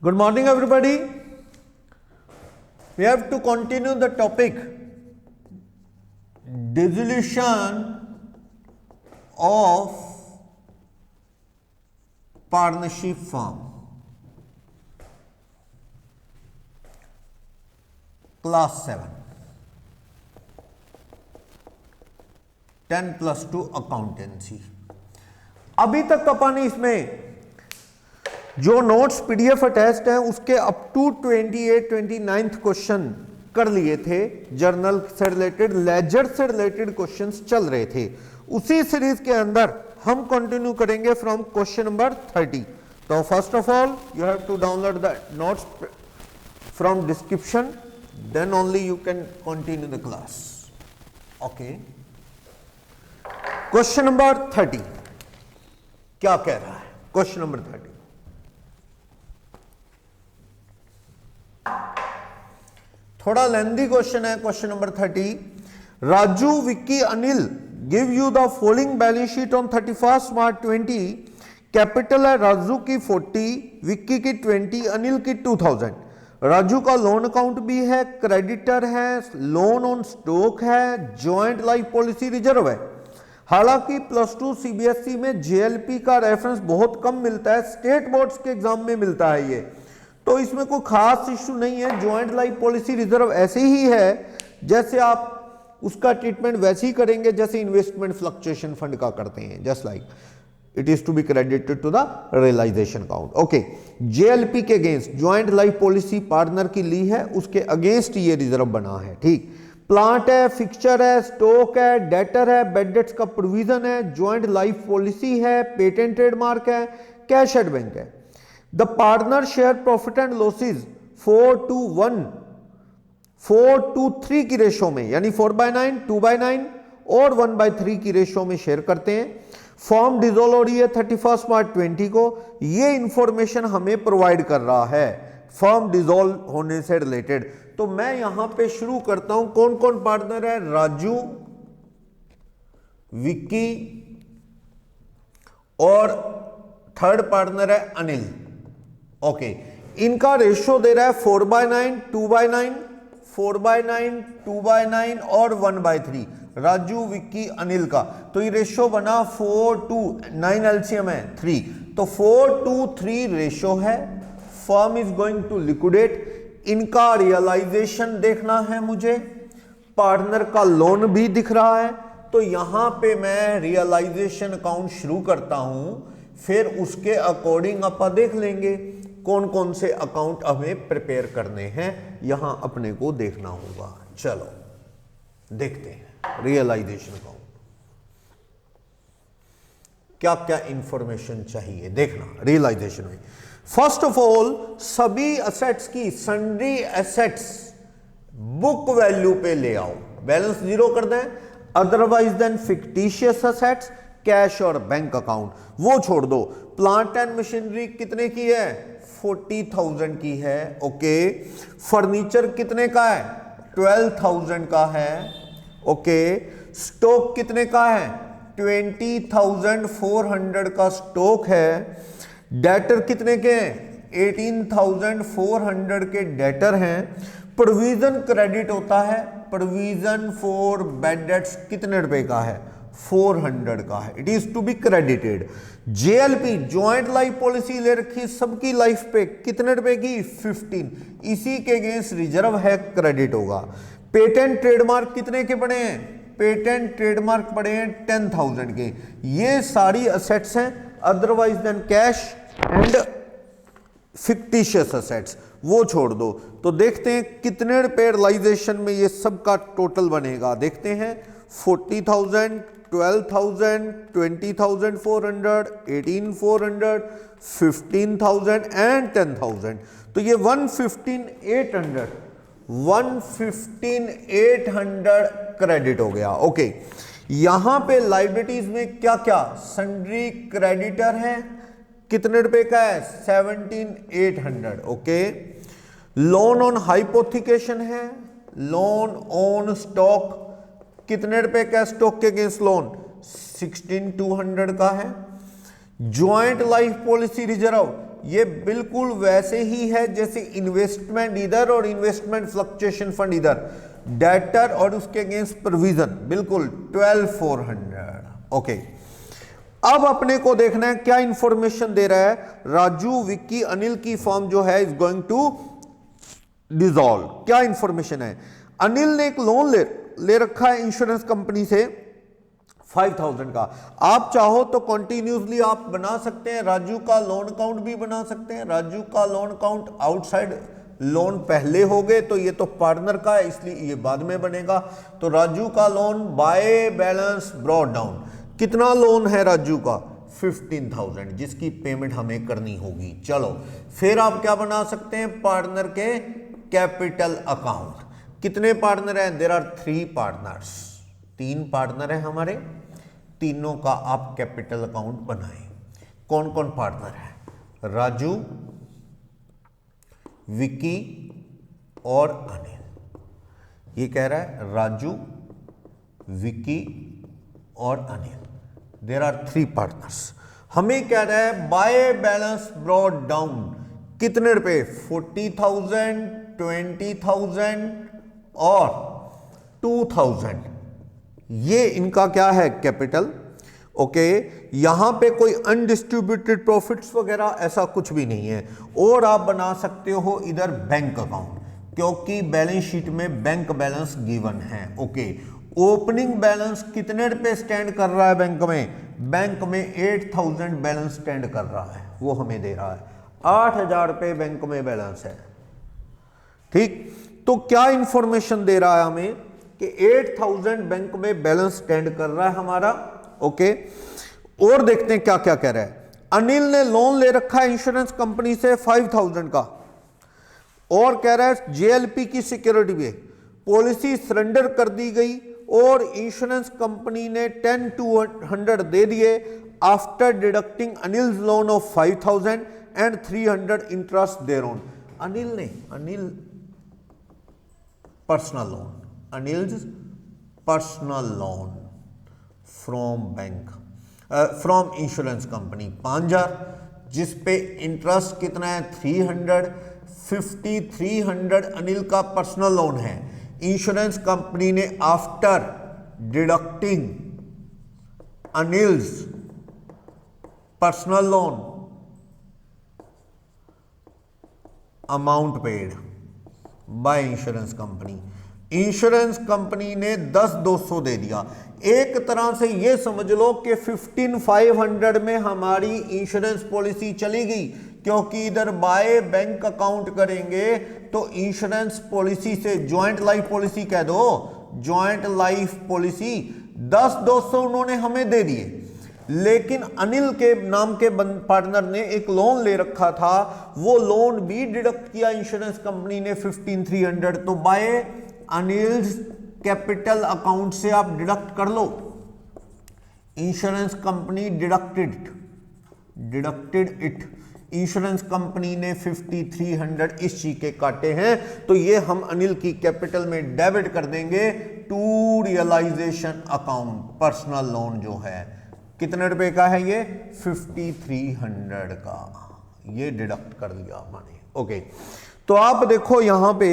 Good morning, everybody. We have to continue the topic dissolution of partnership firm. Class 7 10+2 accountancy. अभी तक अपन इसमें जो notes PDF attached है उसके अप टू 29th क्वेश्चन कर लिए थे। जर्नल से रिलेटेड, लेजर से रिलेटेड क्वेश्चंस चल रहे थे। उसी सीरीज के अंदर हम कंटिन्यू करेंगे फ्रॉम क्वेश्चन नंबर 30। तो first of all you have to download the notes from description, then only you can continue the class. Okay, question number 30 क्या कह रहा है? क्वेश्चन नंबर 30, थोड़ा लेंथी क्वेश्चन है। Question number 30, Raju, Vicky, Anil give you the following balance sheet on 31 March 20। Capital है राजू की 40, विक्की की 20, अनिल की 2000। राजू का लोन अकाउंट भी है, क्रेडिटर है, लोन ऑन स्टॉक है, जॉइंट लाइफ पॉलिसी रिजर्व है। हालांकि +2 सीबीएसई में जेएलपी का रेफरेंस बहुत कम मिलता है, स्टेट बोर्ड्स के एग्जाम में मिलता है ये, तो इसमें कोई खास इश्यू नहीं है। जॉइंट लाइफ पॉलिसी रिजर्व ऐसे ही है जैसे आप उसका ट्रीटमेंट वैसे ही करेंगे जैसे इन्वेस्टमेंट फ्लक्चुएशन फंड का करते हैं, just like it is to be credited to the realization account. Okay, JLP के against joint life policy partner की ली है, उसके अगेंस्ट ये रिजर्व बना है। ठीक, प्लांट है, फिक्सचर है, स्टॉक है, डेटर है, बेड डेट्स का प्रोविजन है, जॉइंट लाइफ पॉलिसी है, पेटेंट ट्रेडमार्क है, कैश एट बैंक है। The partner share profit and losses 4:1, 4:3 की रेशो में, यानी 4/9, 2/9 और 1/3 की रेशो में शेयर करते हैं। फॉर्म डिसॉल्व हो रही है 31 मार्च 20 को। ये इंफॉर्मेशन हमें प्रोवाइड कर रहा है फॉर्म डिसॉल्व होने से रिलेटेड। तो मैं यहां पे शुरू करता हूं। कौन कौन पार्टनर है? राजू, विक्की और थर्ड पार्टनर है अनिल। ओके, इनका रेशो दे रहा है 4/9, 2/9, 4/9, 2/9 और 1/3। राजू, विक्की, अनिल का तो ये रेशो बना 4:9 एलसीएम है 3, तो 4:3 रेशो है। Firm is going to liquidate. इनका रियलाइजेशन देखना है मुझे, पार्टनर का लोन भी दिख रहा है, तो यहां पे मैं रियलाइजेशन अकाउंट शुरू करता हूं, फिर उसके अकॉर्डिंग अपन देख लेंगे कौन कौन से अकाउंट हमें प्रिपेयर करने हैं, यहां अपने को देखना होगा। चलो देखते हैं रियलाइजेशन अकाउंट क्या क्या इंफॉर्मेशन चाहिए देखना रियलाइजेशन में। फर्स्ट ऑफ ऑल, सभी एसेट्स की, सन्ड्री एसेट्स बुक वैल्यू पे ले आओ, बैलेंस 0 कर दें। Otherwise then fictitious assets, cash और बैंक अकाउंट वो छोड़ दो। प्लांट एंड मशीनरी कितने की है? 40,000 की है। ओके, फर्नीचर कितने का है? 12,000 का है। ओके, स्टॉक कितने का है? 20,400 का स्टॉक है। डेटर कितने के हैं? 18,400 के डेटर हैं। प्रोविजन क्रेडिट होता है, प्रोविजन फॉर बेड डेट्स कितने रुपए का है? 400 का है। It is to be credited. JLP, joint life policy ले रखी सबकी लाइफ पे, कितने रुपए की? 15। इसी के अगेंस्ट रिजर्व है, क्रेडिट होगा। पेटेंट ट्रेडमार्क कितने के पड़े हैं? पेटेंट ट्रेडमार्क पड़े हैं 10,000 के। ये सारी असेट्स हैं। Otherwise then cash and fictitious assets वो छोड़ दो। तो देखते हैं कितने रुपए रियलाइजेशन में ये सब का टोटल बनेगा। देखते हैं 40,000, 12,000, 20,400, 18,400, 15,000 एंड 10,000। तो ये 115,800 क्रेडिट हो गया। ओके, यहां पे लाइबिलिटीज में क्या क्या? सन्ड्री क्रेडिटर है, कितने रुपए का है? 17,800। ओके, लोन ऑन हाइपोथिकेशन है, लोन ऑन स्टॉक कितने रुपए का? स्टॉक के अगेंस्ट लोन 16,200 का है। ज्वाइंट लाइफ पॉलिसी रिजर्व ये बिल्कुल वैसे ही है जैसे इन्वेस्टमेंट इधर और इन्वेस्टमेंट फ्लक्चुएशन फंड इधर, डेटर और उसके अगेंस्ट प्रोविजन, बिल्कुल 12,400। ओके, अब अपने को देखना है क्या इंफॉर्मेशन दे रहा है। राजू, विक्की, अनिल की फर्म जो है इज गोइंग टू डिसॉल्व। क्या इंफॉर्मेशन है? अनिल ने एक लोन ले रखा है इंश्योरेंस कंपनी से 5,000 का। आप चाहो तो कंटिन्यूसली आप बना सकते हैं, राजू का लोन अकाउंट भी बना सकते हैं। राजू का लोन अकाउंट आउटसाइड लोन पहले हो गए तो ये तो पार्टनर का है, इसलिए ये बाद में बनेगा। तो राजू का loan by balance brought down, कितना लोन है राजू का? 15,000, जिसकी पेमेंट हमें करनी होगी। चलो फिर आप क्या बना सकते हैं? पार्टनर के कैपिटल अकाउंट। कितने पार्टनर हैं? देयर आर 3 पार्टनर्स, 3 पार्टनर हैं हमारे, तीनों का आप कैपिटल अकाउंट बनाएं। कौन कौन पार्टनर है? राजू, विकी और अनिल। ये कह रहा है राजू, विकी और अनिल, देयर आर 3 पार्टनर्स। हमें कह रहा है बाय बैलेंस ब्रॉट डाउन, कितने रुपए? 40,000, 20,000 और 2,000। ये इनका क्या है? कैपिटल। ओके, यहां पे कोई अनडिस्ट्रीब्यूटेड प्रॉफिट्स वगैरह ऐसा कुछ भी नहीं है। और आप बना सकते हो इधर बैंक अकाउंट, क्योंकि बैलेंस शीट में बैंक बैलेंस गिवन है। ओके, ओपनिंग बैलेंस कितने रुपए स्टैंड कर रहा है बैंक में? बैंक में 8,000 बैलेंस स्टैंड कर रहा है, वो हमें दे रहा है। 8,000 रुपए बैंक में बैलेंस है। ठीक, तो क्या इंफॉर्मेशन दे रहा है हमें कि 8,000 बैंक में बैलेंस स्टैंड कर रहा है हमारा। ओके, और देखते हैं क्या क्या कह रहा है। अनिल ने लोन ले रखा है इंश्योरेंस कंपनी से 5,000 का, और कह रहा है जेएलपी की सिक्योरिटी पे पॉलिसी सरेंडर कर दी गई और इंश्योरेंस कंपनी ने 10 to 100 दे दिए after deducting Anil loan of 5,000 and 300 interest thereon. Anil personal loan, Anil's personal loan from bank, from insurance company 5,000, जिस पे इंटरेस्ट कितना है? 300, 300 अनिल का पर्सनल लोन है। इंश्योरेंस कंपनी ने after deducting Anil's personal loan amount paid by insurance company, insurance company ने 10,200 दे दिया। एक तरह से ये समझ लो कि 15,500 में हमारी इंश्योरेंस पॉलिसी चली गई, क्योंकि इधर बाय बैंक अकाउंट करेंगे तो इंश्योरेंस पॉलिसी से ज्वाइंट लाइफ पॉलिसी कह दो, ज्वाइंट लाइफ पॉलिसी 10,200 उन्होंने हमें दे दिए। लेकिन अनिल के नाम के पार्टनर ने एक लोन ले रखा था, वो लोन भी डिडक्ट किया इंश्योरेंस कंपनी ने 15,300। तो बाय अनिल्स कैपिटल अकाउंट से आप डिडक्ट कर लो। Insurance company deducted it, insurance company ने 5,300 इस चीज के काटे हैं, तो ये हम अनिल की कैपिटल में डेबिट कर देंगे to realisation account. Personal loan जो है कितने रुपए का है? ये 5,300 का, ये डिडक्ट कर दिया मैंने। ओके, तो आप देखो यहां पे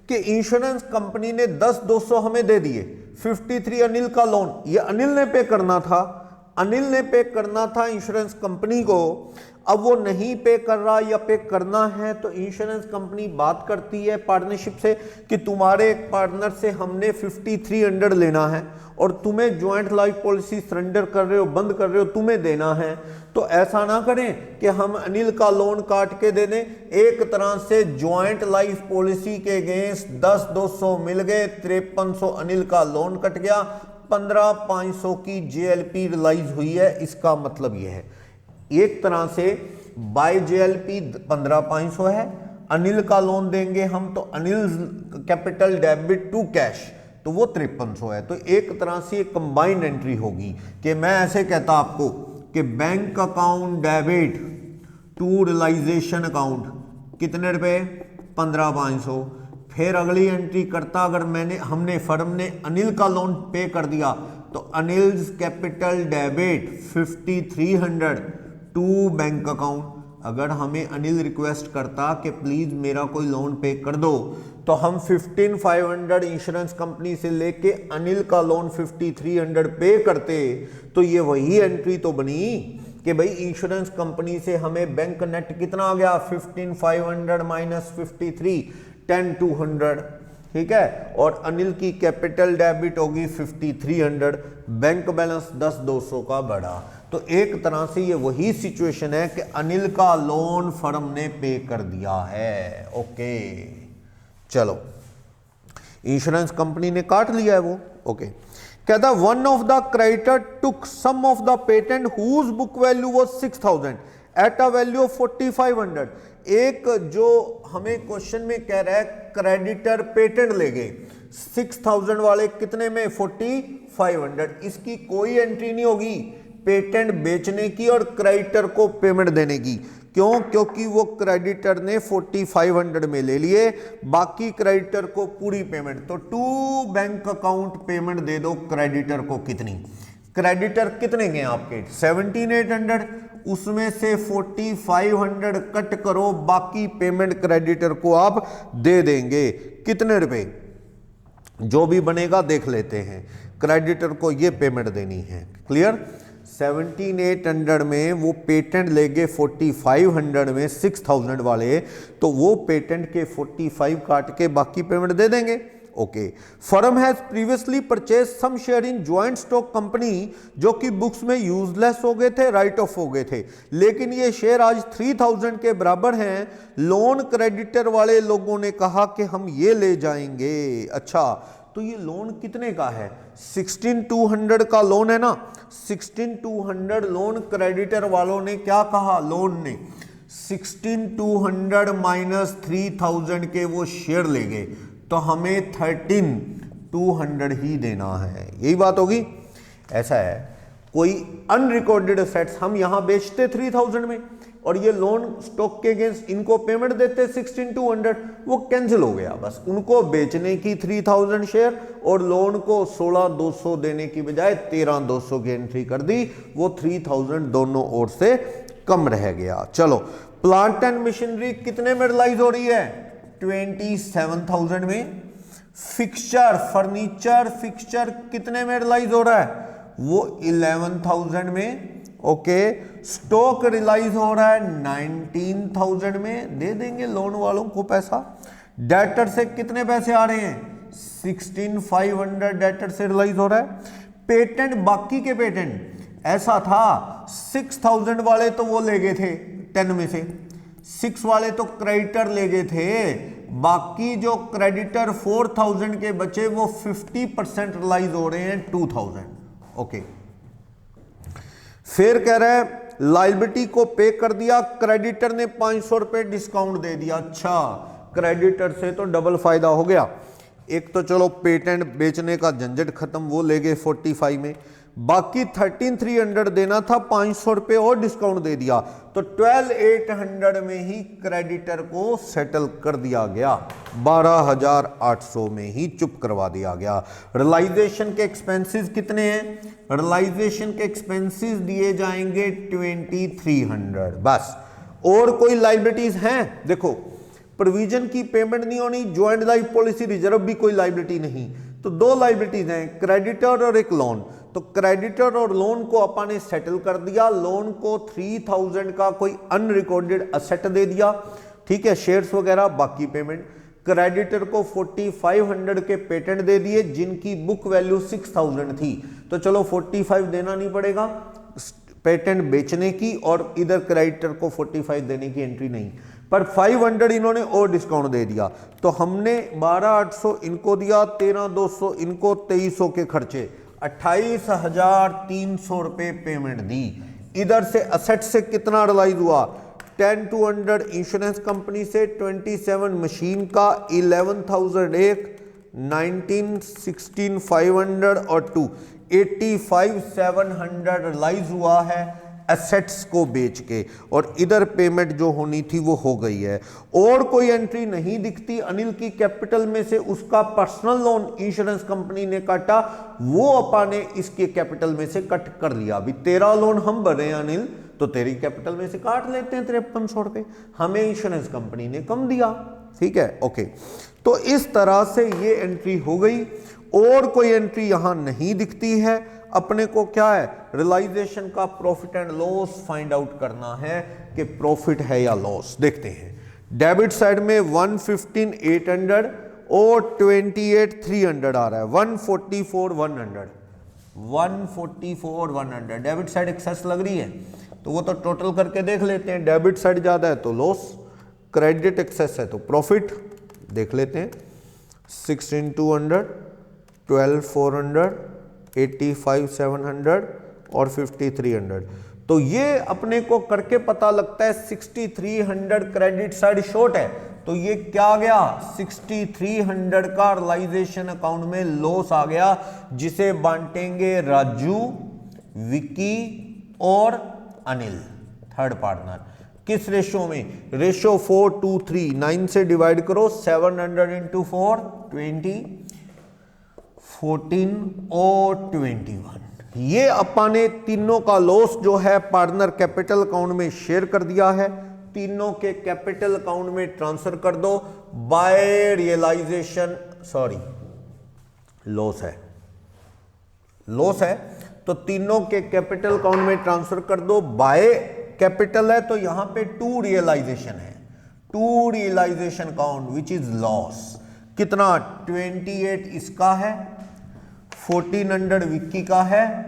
कि इंश्योरेंस कंपनी ने 10,200 हमें दे दिए, 53 अनिल का लोन, ये अनिल ने पे करना था, अनिल ने पे करना था इंश्योरेंस कंपनी को। अब वो नहीं पे कर रहा या पे करना है, तो इंश्योरेंस कंपनी बात करती है पार्टनरशिप से कि तुम्हारे एक पार्टनर से हमने 5,300 लेना है और तुम्हें ज्वाइंट लाइफ पॉलिसी सरेंडर कर रहे हो, बंद कर रहे हो, तुम्हें देना है। तो ऐसा ना करें कि हम अनिल का लोन काट के दे दें। एक तरह से ज्वाइंट लाइफ पॉलिसी के अगेंस्ट 10,200 मिल गए, 5300 अनिल का लोन कट गया, 15,500 की जेएलपी रिलाइज हुई है। इसका मतलब यह है एक तरह से बाय जेएलपी 15,500 है, अनिल का लोन देंगे हम तो Anil capital debit to cash, तो वो 5300 है। तो एक तरह से कंबाइंड एंट्री होगी कि मैं ऐसे कहता आपको कि bank account debit to realisation account कितने रुपए? 15,500। फिर अगली एंट्री करता, अगर हमने फर्म ने अनिल का लोन पे कर दिया तो Anil's capital debit 5,300 to bank account. अगर हमें अनिल रिक्वेस्ट करता कि प्लीज मेरा कोई लोन पे कर दो, तो हम 15,500 इंश्योरेंस कंपनी से लेके अनिल का लोन 5,300 पे करते, तो ये वही एंट्री तो बनी कि भाई इंश्योरेंस कंपनी से हमें बैंक नेट कितना आ गया 15,500 माइनस 53 10,200, ठीक है, और अनिल की कैपिटल डेबिट होगी 5,300, बैंक बैलेंस 10,200 का बढ़ा। तो एक तरह से ये वही सिचुएशन है कि अनिल का लोन फर्म ने पे कर दिया है। ओके चलो, इंश्योरेंस कंपनी ने काट लिया है वो। ओके, कहता one of the creditor took some of the patent whose book value was 6,000 at a value of 4,500। एक जो हमें क्वेश्चन में कह रहा है क्रेडिटर पेटेंट ले गए 6,000 वाले कितने में 4,500, इसकी कोई एंट्री नहीं होगी पेटेंट बेचने की और क्रेडिटर को पेमेंट देने की। क्यों? क्योंकि वो क्रेडिटर ने 4,500 में ले लिए, बाकी क्रेडिटर को पूरी पेमेंट। तो टू बैंक अकाउंट पेमेंट दे दो क्रेडिटर को। कितनी? क्रेडिटर कितने गए आपके 17,800, उसमें से 4,500 कट करो, बाकी पेमेंट क्रेडिटर को आप दे देंगे। कितने रुपए? जो भी बनेगा देख लेते हैं। क्रेडिटर को ये पेमेंट देनी है। क्लियर? 17,800 में वो पेटेंट लेंगे 4,500 में 6,000 वाले, तो वो पेटेंट के 45 काट के बाकी पेमेंट दे देंगे। Okay, firm has previously purchase some share in joint stock company, जो कि बुक्स में यूजलेस हो गए थे, राइट ऑफ हो गए थे, लेकिन ये शेयर आज 3,000 के बराबर हैं। लोन क्रेडिटर वाले लोगों ने कहा कि हम ये ले जाएंगे। अच्छा, तो ये लोन कितने का है? 16,200 का लोन है ना। 16,200 लोन क्रेडिटर वालों ने क्या कहा? लोन ने 16,200 माइनस 3,000 के वो शेयर ले गए, तो हमें 13,200 ही देना है। यही बात होगी। ऐसा है, कोई अनरिकॉर्डेड असेट्स हम यहां बेचते 3,000 में और ये लोन स्टॉक के अगेंस्ट इनको पेमेंट देते 16,200, वो कैंसिल हो गया। बस उनको बेचने की 3,000 शेयर और लोन को 16,200 देने की बजाय 13,200 की एंट्री कर दी। वो 3,000 दोनों ओर से कम रह गया। चलो, प्लांट एंड मशीनरी कितने में रिलाइज हो रही है? 27,000 में। फिक्सचर, फर्नीचर फिक्सचर कितने में रिलाइज हो रहा है? वो 11,000 में। ओके, स्टॉक रिलाइज हो रहा है 19,000 में। दे देंगे लोन वालों को पैसा। डेटर से कितने पैसे आ रहे हैं? 16,500 डेटर से रिलाइज हो रहा है। पेटेंट, बाकी के पेटेंट ऐसा था 6,000 वाले तो वो ले गए थे 10 में से, 6 वाले तो क्रेडिटर ले गए थे, बाकी जो क्रेडिटर 4,000 के बचे वो 50% रिलाइज हो रहे हैं 2,000। ओके, फिर कह रहा है लायबिलिटी को पे कर दिया, क्रेडिटर ने 500 रुपए डिस्काउंट दे दिया। अच्छा, क्रेडिटर से तो डबल फायदा हो गया। एक तो चलो पेटेंट बेचने का झंझट खत्म, वो ले गए 45 में, बाकी 13,300 देना था, 500 रुपए और डिस्काउंट दे दिया, तो 12,800 में ही क्रेडिटर को सेटल कर दिया गया। 12,800 में ही चुप करवा दिया गया। रियलाइजेशन के एक्सपेंसेस कितने हैं? रियलाइजेशन के एक्सपेंसेस दिए जाएंगे 2,300 बस। और कोई लाइबिलिटीज हैं? देखो, प्रोविजन की पेमेंट नहीं होनी, ज्वाइंट लाइफ पॉलिसी रिजर्व भी कोई लाइबिलिटी नहीं, तो दो लाइबिलिटीज हैं, क्रेडिटर और एक लोन। तो क्रेडिटर और लोन को अपन ने सेटल कर दिया। लोन को 3,000 का कोई अनरिकॉर्डेड असेट दे दिया, ठीक है, शेयर्स वगैरह, बाकी पेमेंट। क्रेडिटर को 4,500 के पेटेंट दे दिए जिनकी बुक वैल्यू 6,000 थी, तो चलो 45 देना नहीं पड़ेगा पेटेंट बेचने की, और इधर क्रेडिटर को 45 देने की एंट्री नहीं, पर 500 इन्होंने और डिस्काउंट दे दिया। तो हमने 12,800 इनको दिया, 13,200 इनको, 2,300 के खर्चे, 28,300 रुपए पेमेंट दी। इधर से असेट से कितना रिलाइज हुआ? 10,200 इंश्योरेंस कंपनी से, 27 मशीन का, 11,000 एक, 19, 16,500 और 2, 85,700 रिलाइज हुआ है एसेट्स को बेच के, और इधर पेमेंट जो होनी थी वो हो गई है। और कोई एंट्री नहीं दिखती अनिल की कैपिटल में से। उसका पर्सनल लोन इंश्योरेंस कंपनी ने काटा, वो अपा ने इसके कैपिटल में से कट कर लिया। अभी तेरा लोन हम भरे अनिल, तो तेरी कैपिटल में से काट लेते हैं 5300 रुपये, हमें इंश्योरेंस कंपनी ने कम दिया। ठीक है, ओके। तो इस तरह से ये एंट्री हो गई, और कोई एंट्री यहां नहीं दिखती है। अपने को क्या है, रियलाइजेशन का profit and loss find out करना है कि प्रॉफिट है या लॉस। देखते हैं, डेबिट साइड में 115,800 और 28,300 आ रहा है, 144,100 डेबिट साइड एक्सेस लग रही है, तो वो तो टोटल करके देख लेते हैं। डेबिट साइड ज्यादा है तो लॉस, क्रेडिट एक्सेस है तो प्रॉफिट। देख लेते हैं, 16,200, 12,400, 85,700 और 5,300। तो ये अपने को करके पता लगता है 6,300 क्रेडिट साइड शॉर्ट है, तो ये क्या आ गया, 6,300 का रियलाइजेशन अकाउंट में लॉस आ गया, जिसे बांटेंगे राजू, विक्की और अनिल, थर्ड पार्टनर। किस रेशो में, रेशो 4:3, 9 से डिवाइड करो, 700 इंटू 4, 20, 14 और 21। ये अपन ने तीनों का लॉस जो है पार्टनर कैपिटल अकाउंट में शेयर कर दिया है, तीनों के कैपिटल अकाउंट में ट्रांसफर कर दो बाय रियलाइजेशन, सॉरी लॉस है, लॉस है तो तीनों के कैपिटल अकाउंट में ट्रांसफर कर दो। बाय कैपिटल है तो यहां पे टू रियलाइजेशन है, to realisation account which is loss. कितना, 28 इसका है, 1400 विक्की का है,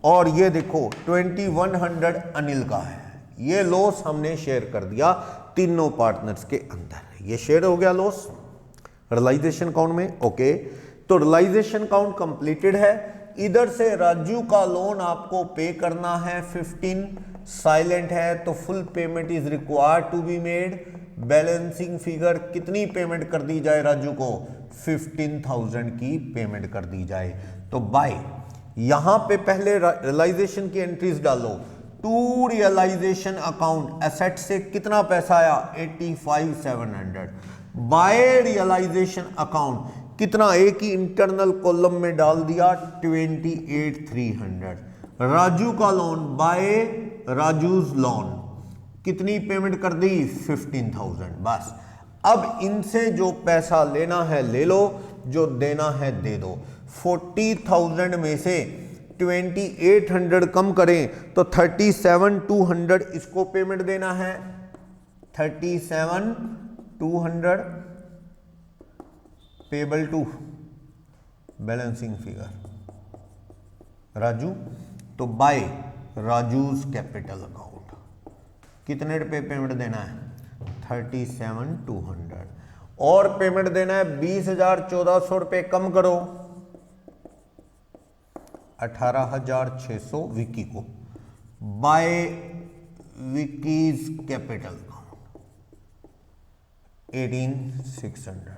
और ये देखो 2100 अनिल का है। ये लॉस हमने शेयर कर दिया तीनों पार्टनर्स के अंदर, ये शेयर हो गया लॉस रियलाइजेशन अकाउंट में। ओके, तो रियलाइजेशन अकाउंट कंप्लीटेड है। इधर से राजू का लोन आपको पे करना है 15, साइलेंट है तो full payment is required to be made. Balancing figure कितनी पेमेंट कर दी जाए राजू को, 15,000 की पेमेंट कर दी जाए। तो बाय यहां पे पहले रियलाइजेशन की एंट्रीज डालो। टू रियलाइजेशन अकाउंट एसेट से कितना पैसा आया, 85,700। बाय रियलाइजेशन अकाउंट कितना, एक ही इंटरनल कॉलम में डाल दिया, 28,300। राजू का लोन, बाय राजूज लोन कितनी पेमेंट कर दी, 15,000। बस अब इनसे जो पैसा लेना है ले लो, जो देना है दे दो। 40,000 में से 2800 कम करें तो 37,200 इसको पेमेंट देना है, 37,200 payable to balancing figure Raju. तो बाय राजूज कैपिटल अकाउंट कितने रुपए पेमेंट देना है, 37,200, और पेमेंट देना है 20,1400 रुपए कम करो, 18,600 विक्की को, बाय विक्कीज कैपिटल अकाउंट 18,600।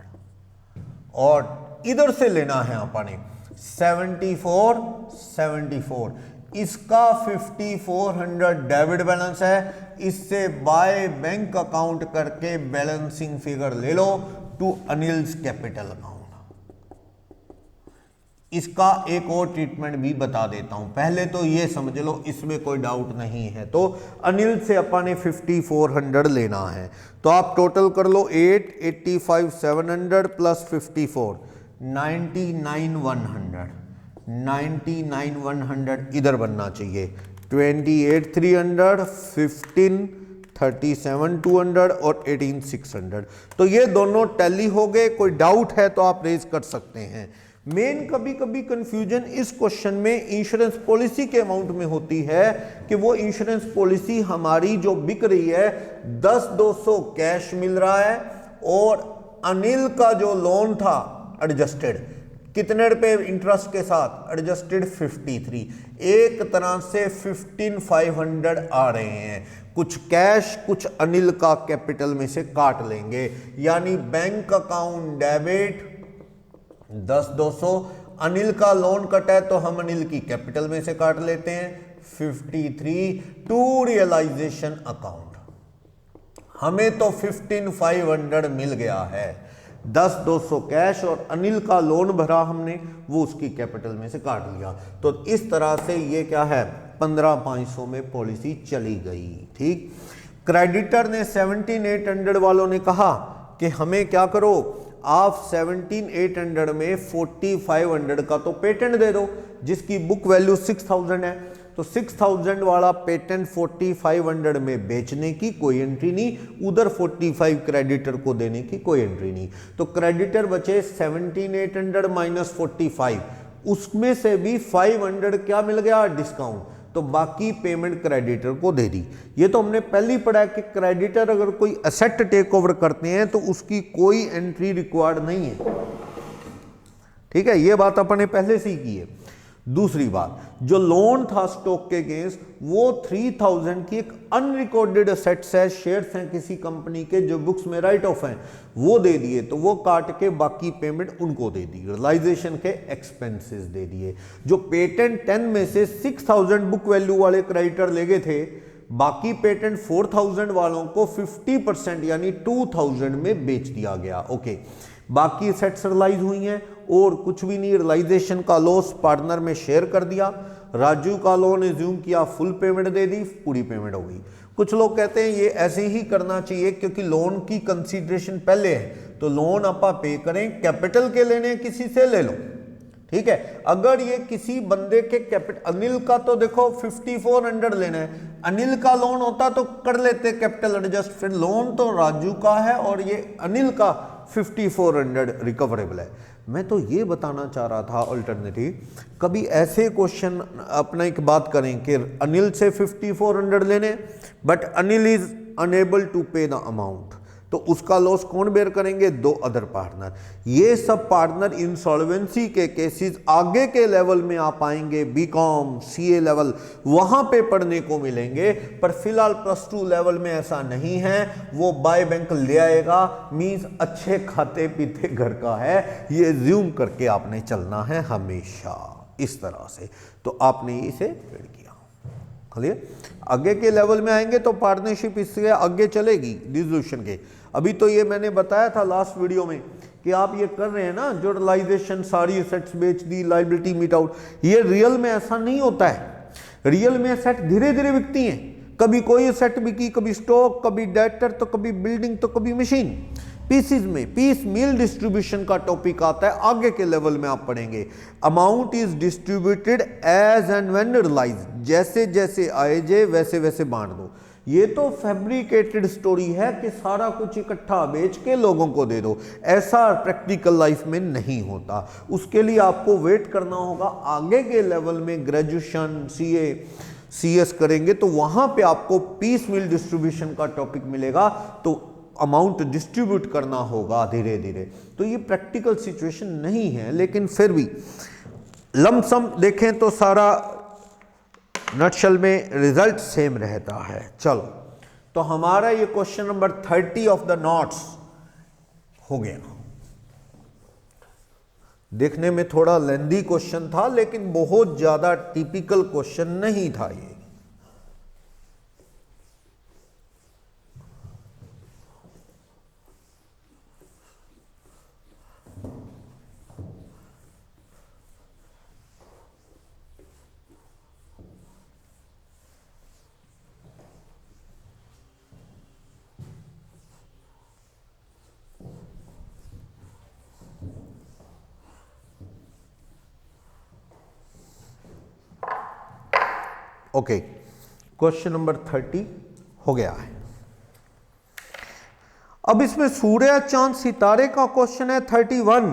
और इधर से लेना है अपने 74, इसका 5,400 डेबिट बैलेंस है, इससे बाय बैंक अकाउंट करके बैलेंसिंग फिगर ले लो टू अनिल्स कैपिटल अकाउंट। इसका एक और ट्रीटमेंट भी बता देता हूं, पहले तो ये समझ लो, इसमें कोई डाउट नहीं है। तो अनिल से अपन ने 5,400 लेना है, तो आप टोटल कर लो 8, 85,700 प्लस 54, 99,100 इधर बनना चाहिए, 28,300, 15, 37,200 और 18,600। तो ये दोनों टैली हो गए। कोई डाउट है तो आप रेज कर सकते हैं। मेन कभी कभी कंफ्यूजन इस क्वेश्चन में इंश्योरेंस पॉलिसी के अमाउंट में होती है कि वो इंश्योरेंस पॉलिसी हमारी जो बिक रही है 10,200 कैश मिल रहा है, और अनिल का जो लोन था एडजस्टेड कितने रुपए इंटरेस्ट के साथ, एडजस्टेड 53, एक तरह से 15,500 आ रहे हैं। कुछ कैश कुछ अनिल का कैपिटल में से काट लेंगे, यानी बैंक अकाउंट डेबिट 10,200, अनिल का लोन कटा है तो हम अनिल की कैपिटल में से काट लेते हैं 53 टू रियलाइजेशन अकाउंट। हमें तो 15,500 मिल गया है। 10,200 कैश और अनिल का लोन भरा हमने, वो उसकी कैपिटल में से काट लिया। तो इस तरह से ये क्या है 15,500 में पॉलिसी चली गई। ठीक, क्रेडिटर ने 17,800 वालों ने कहा कि हमें क्या करो, आप 17,800 में 4,500 का तो पेटेंट दे दो, जिसकी बुक वैल्यू 6,000 है। तो 6,000 वाला पेटेंट 4,500 में बेचने की कोई एंट्री नहीं, उधर 45 क्रेडिटर को देने की कोई एंट्री नहीं। तो क्रेडिटर बचे 17,800 माइनस 45, उसमें से भी 500 क्या मिल गया डिस्काउंट, तो बाकी पेमेंट क्रेडिटर को दे दी। ये तो हमने पहले ही पढ़ा कि क्रेडिटर अगर कोई एसेट टेक ओवर करते हैं तो उसकी कोई एंट्री रिक्वायर्ड नहीं है। ठीक है, ये बात अपन ने पहले से ही की है। दूसरी बात, जो लोन था स्टॉक के अगेंस्ट, वो 3,000 की एक अनरिकॉर्डेड एसेट्स है, शेयर्स हैं किसी कंपनी के जो बुक्स में राइट ऑफ हैं, वो दे दिए, तो वो काट के बाकी पेमेंट उनको दे दी, रियलाइजेशन के एक्सपेंसेस दे दिए। जो पेटेंट 10 में से 6,000 बुक वैल्यू वाले क्रेडिटर ले गए थे, बाकी पेटेंट 4,000 वालों को 50% यानी 2,000 में बेच दिया गया। ओके, बाकी एसेट्स रियलाइज हुई हैं और कुछ भी नहीं, रियलाइजेशन का लॉस पार्टनर में शेयर कर दिया, राजू का लोन एज्यूम किया, फुल पेमेंट दे दी, पूरी पेमेंट हो गई। कुछ लोग कहते हैं ये ऐसे ही करना चाहिए क्योंकि लोन की कंसीडरेशन पहले है, तो लोन आपा पे करें, कैपिटल के लेने किसी से ले लो। ठीक है, अगर ये किसी बंदे के कैपिटल, अनिल का तो देखो 5,400 लेना है, अनिल का लोन होता तो कर लेते कैपिटल एडजस्ट, फिर लोन तो राजू का है और ये अनिल का 5,400 रिकवरेबल है। मैं तो ये बताना चाह रहा था अल्टरनेटिव, कभी ऐसे क्वेश्चन अपना एक बात करें कि अनिल से 5,400 लेने but Anil is unable to pay the amount, तो उसका लॉस कौन बेयर करेंगे, 2 अदर पार्टनर। ये सब पार्टनर इंसॉल्वेंसी के केसेस आगे के लेवल में आप आएंगे, बीकॉम सीए लेवल, वहां पे पढ़ने को मिलेंगे, पर फिलहाल +2 लेवल में ऐसा नहीं है। वो बाय बैंक ले आएगा, मींस अच्छे खाते पीते घर का है, ये ज्यूम करके आपने चलना है हमेशा इस तरह से। तो आपने इसे पेड़ किया, क्लियर। आगे के लेवल में आएंगे तो पार्टनरशिप इससे आगे चलेगी डिसोल्यूशन के। अभी तो ये मैंने बताया था लास्ट वीडियो में कि आप ये कर रहे हैं ना, जो रियलाइजेशन सारी एसेट्स बेच दी, लायबिलिटी मीट आउट, ये रियल में ऐसा नहीं होता है। रियल में एसेट धीरे धीरे बिकती हैं, कभी कोई एसेट बिकी, कभी स्टॉक, कभी डेटर, तो कभी बिल्डिंग, तो कभी मशीन। पीसीज में पीस मील डिस्ट्रीब्यूशन का टॉपिक आता है, आगे के लेवल में आप पढ़ेंगे। Amount is distributed as and when realise, जैसे जैसे आए जे वैसे वैसे बांट दो। ये तो फैब्रिकेटेड स्टोरी है कि सारा कुछ इकट्ठा बेच के लोगों को दे दो, ऐसा प्रैक्टिकल लाइफ में नहीं होता। उसके लिए आपको वेट करना होगा, आगे के लेवल में ग्रेजुएशन सीए सीएस करेंगे तो वहां पे आपको पीस मील डिस्ट्रीब्यूशन का टॉपिक मिलेगा, तो अमाउंट डिस्ट्रीब्यूट करना होगा धीरे धीरे। तो ये प्रैक्टिकल सिचुएशन नहीं है, लेकिन फिर भी लमसम देखें तो सारा नटशल में रिजल्ट सेम रहता है। चलो, तो हमारा ये question number 30 of the notes हो गया। देखने में थोड़ा लेंदी क्वेश्चन था, लेकिन बहुत ज्यादा टिपिकल क्वेश्चन नहीं था ये। ओके, क्वेश्चन नंबर 30 हो गया है। अब इसमें सूर्य चांद सितारे का क्वेश्चन है 31,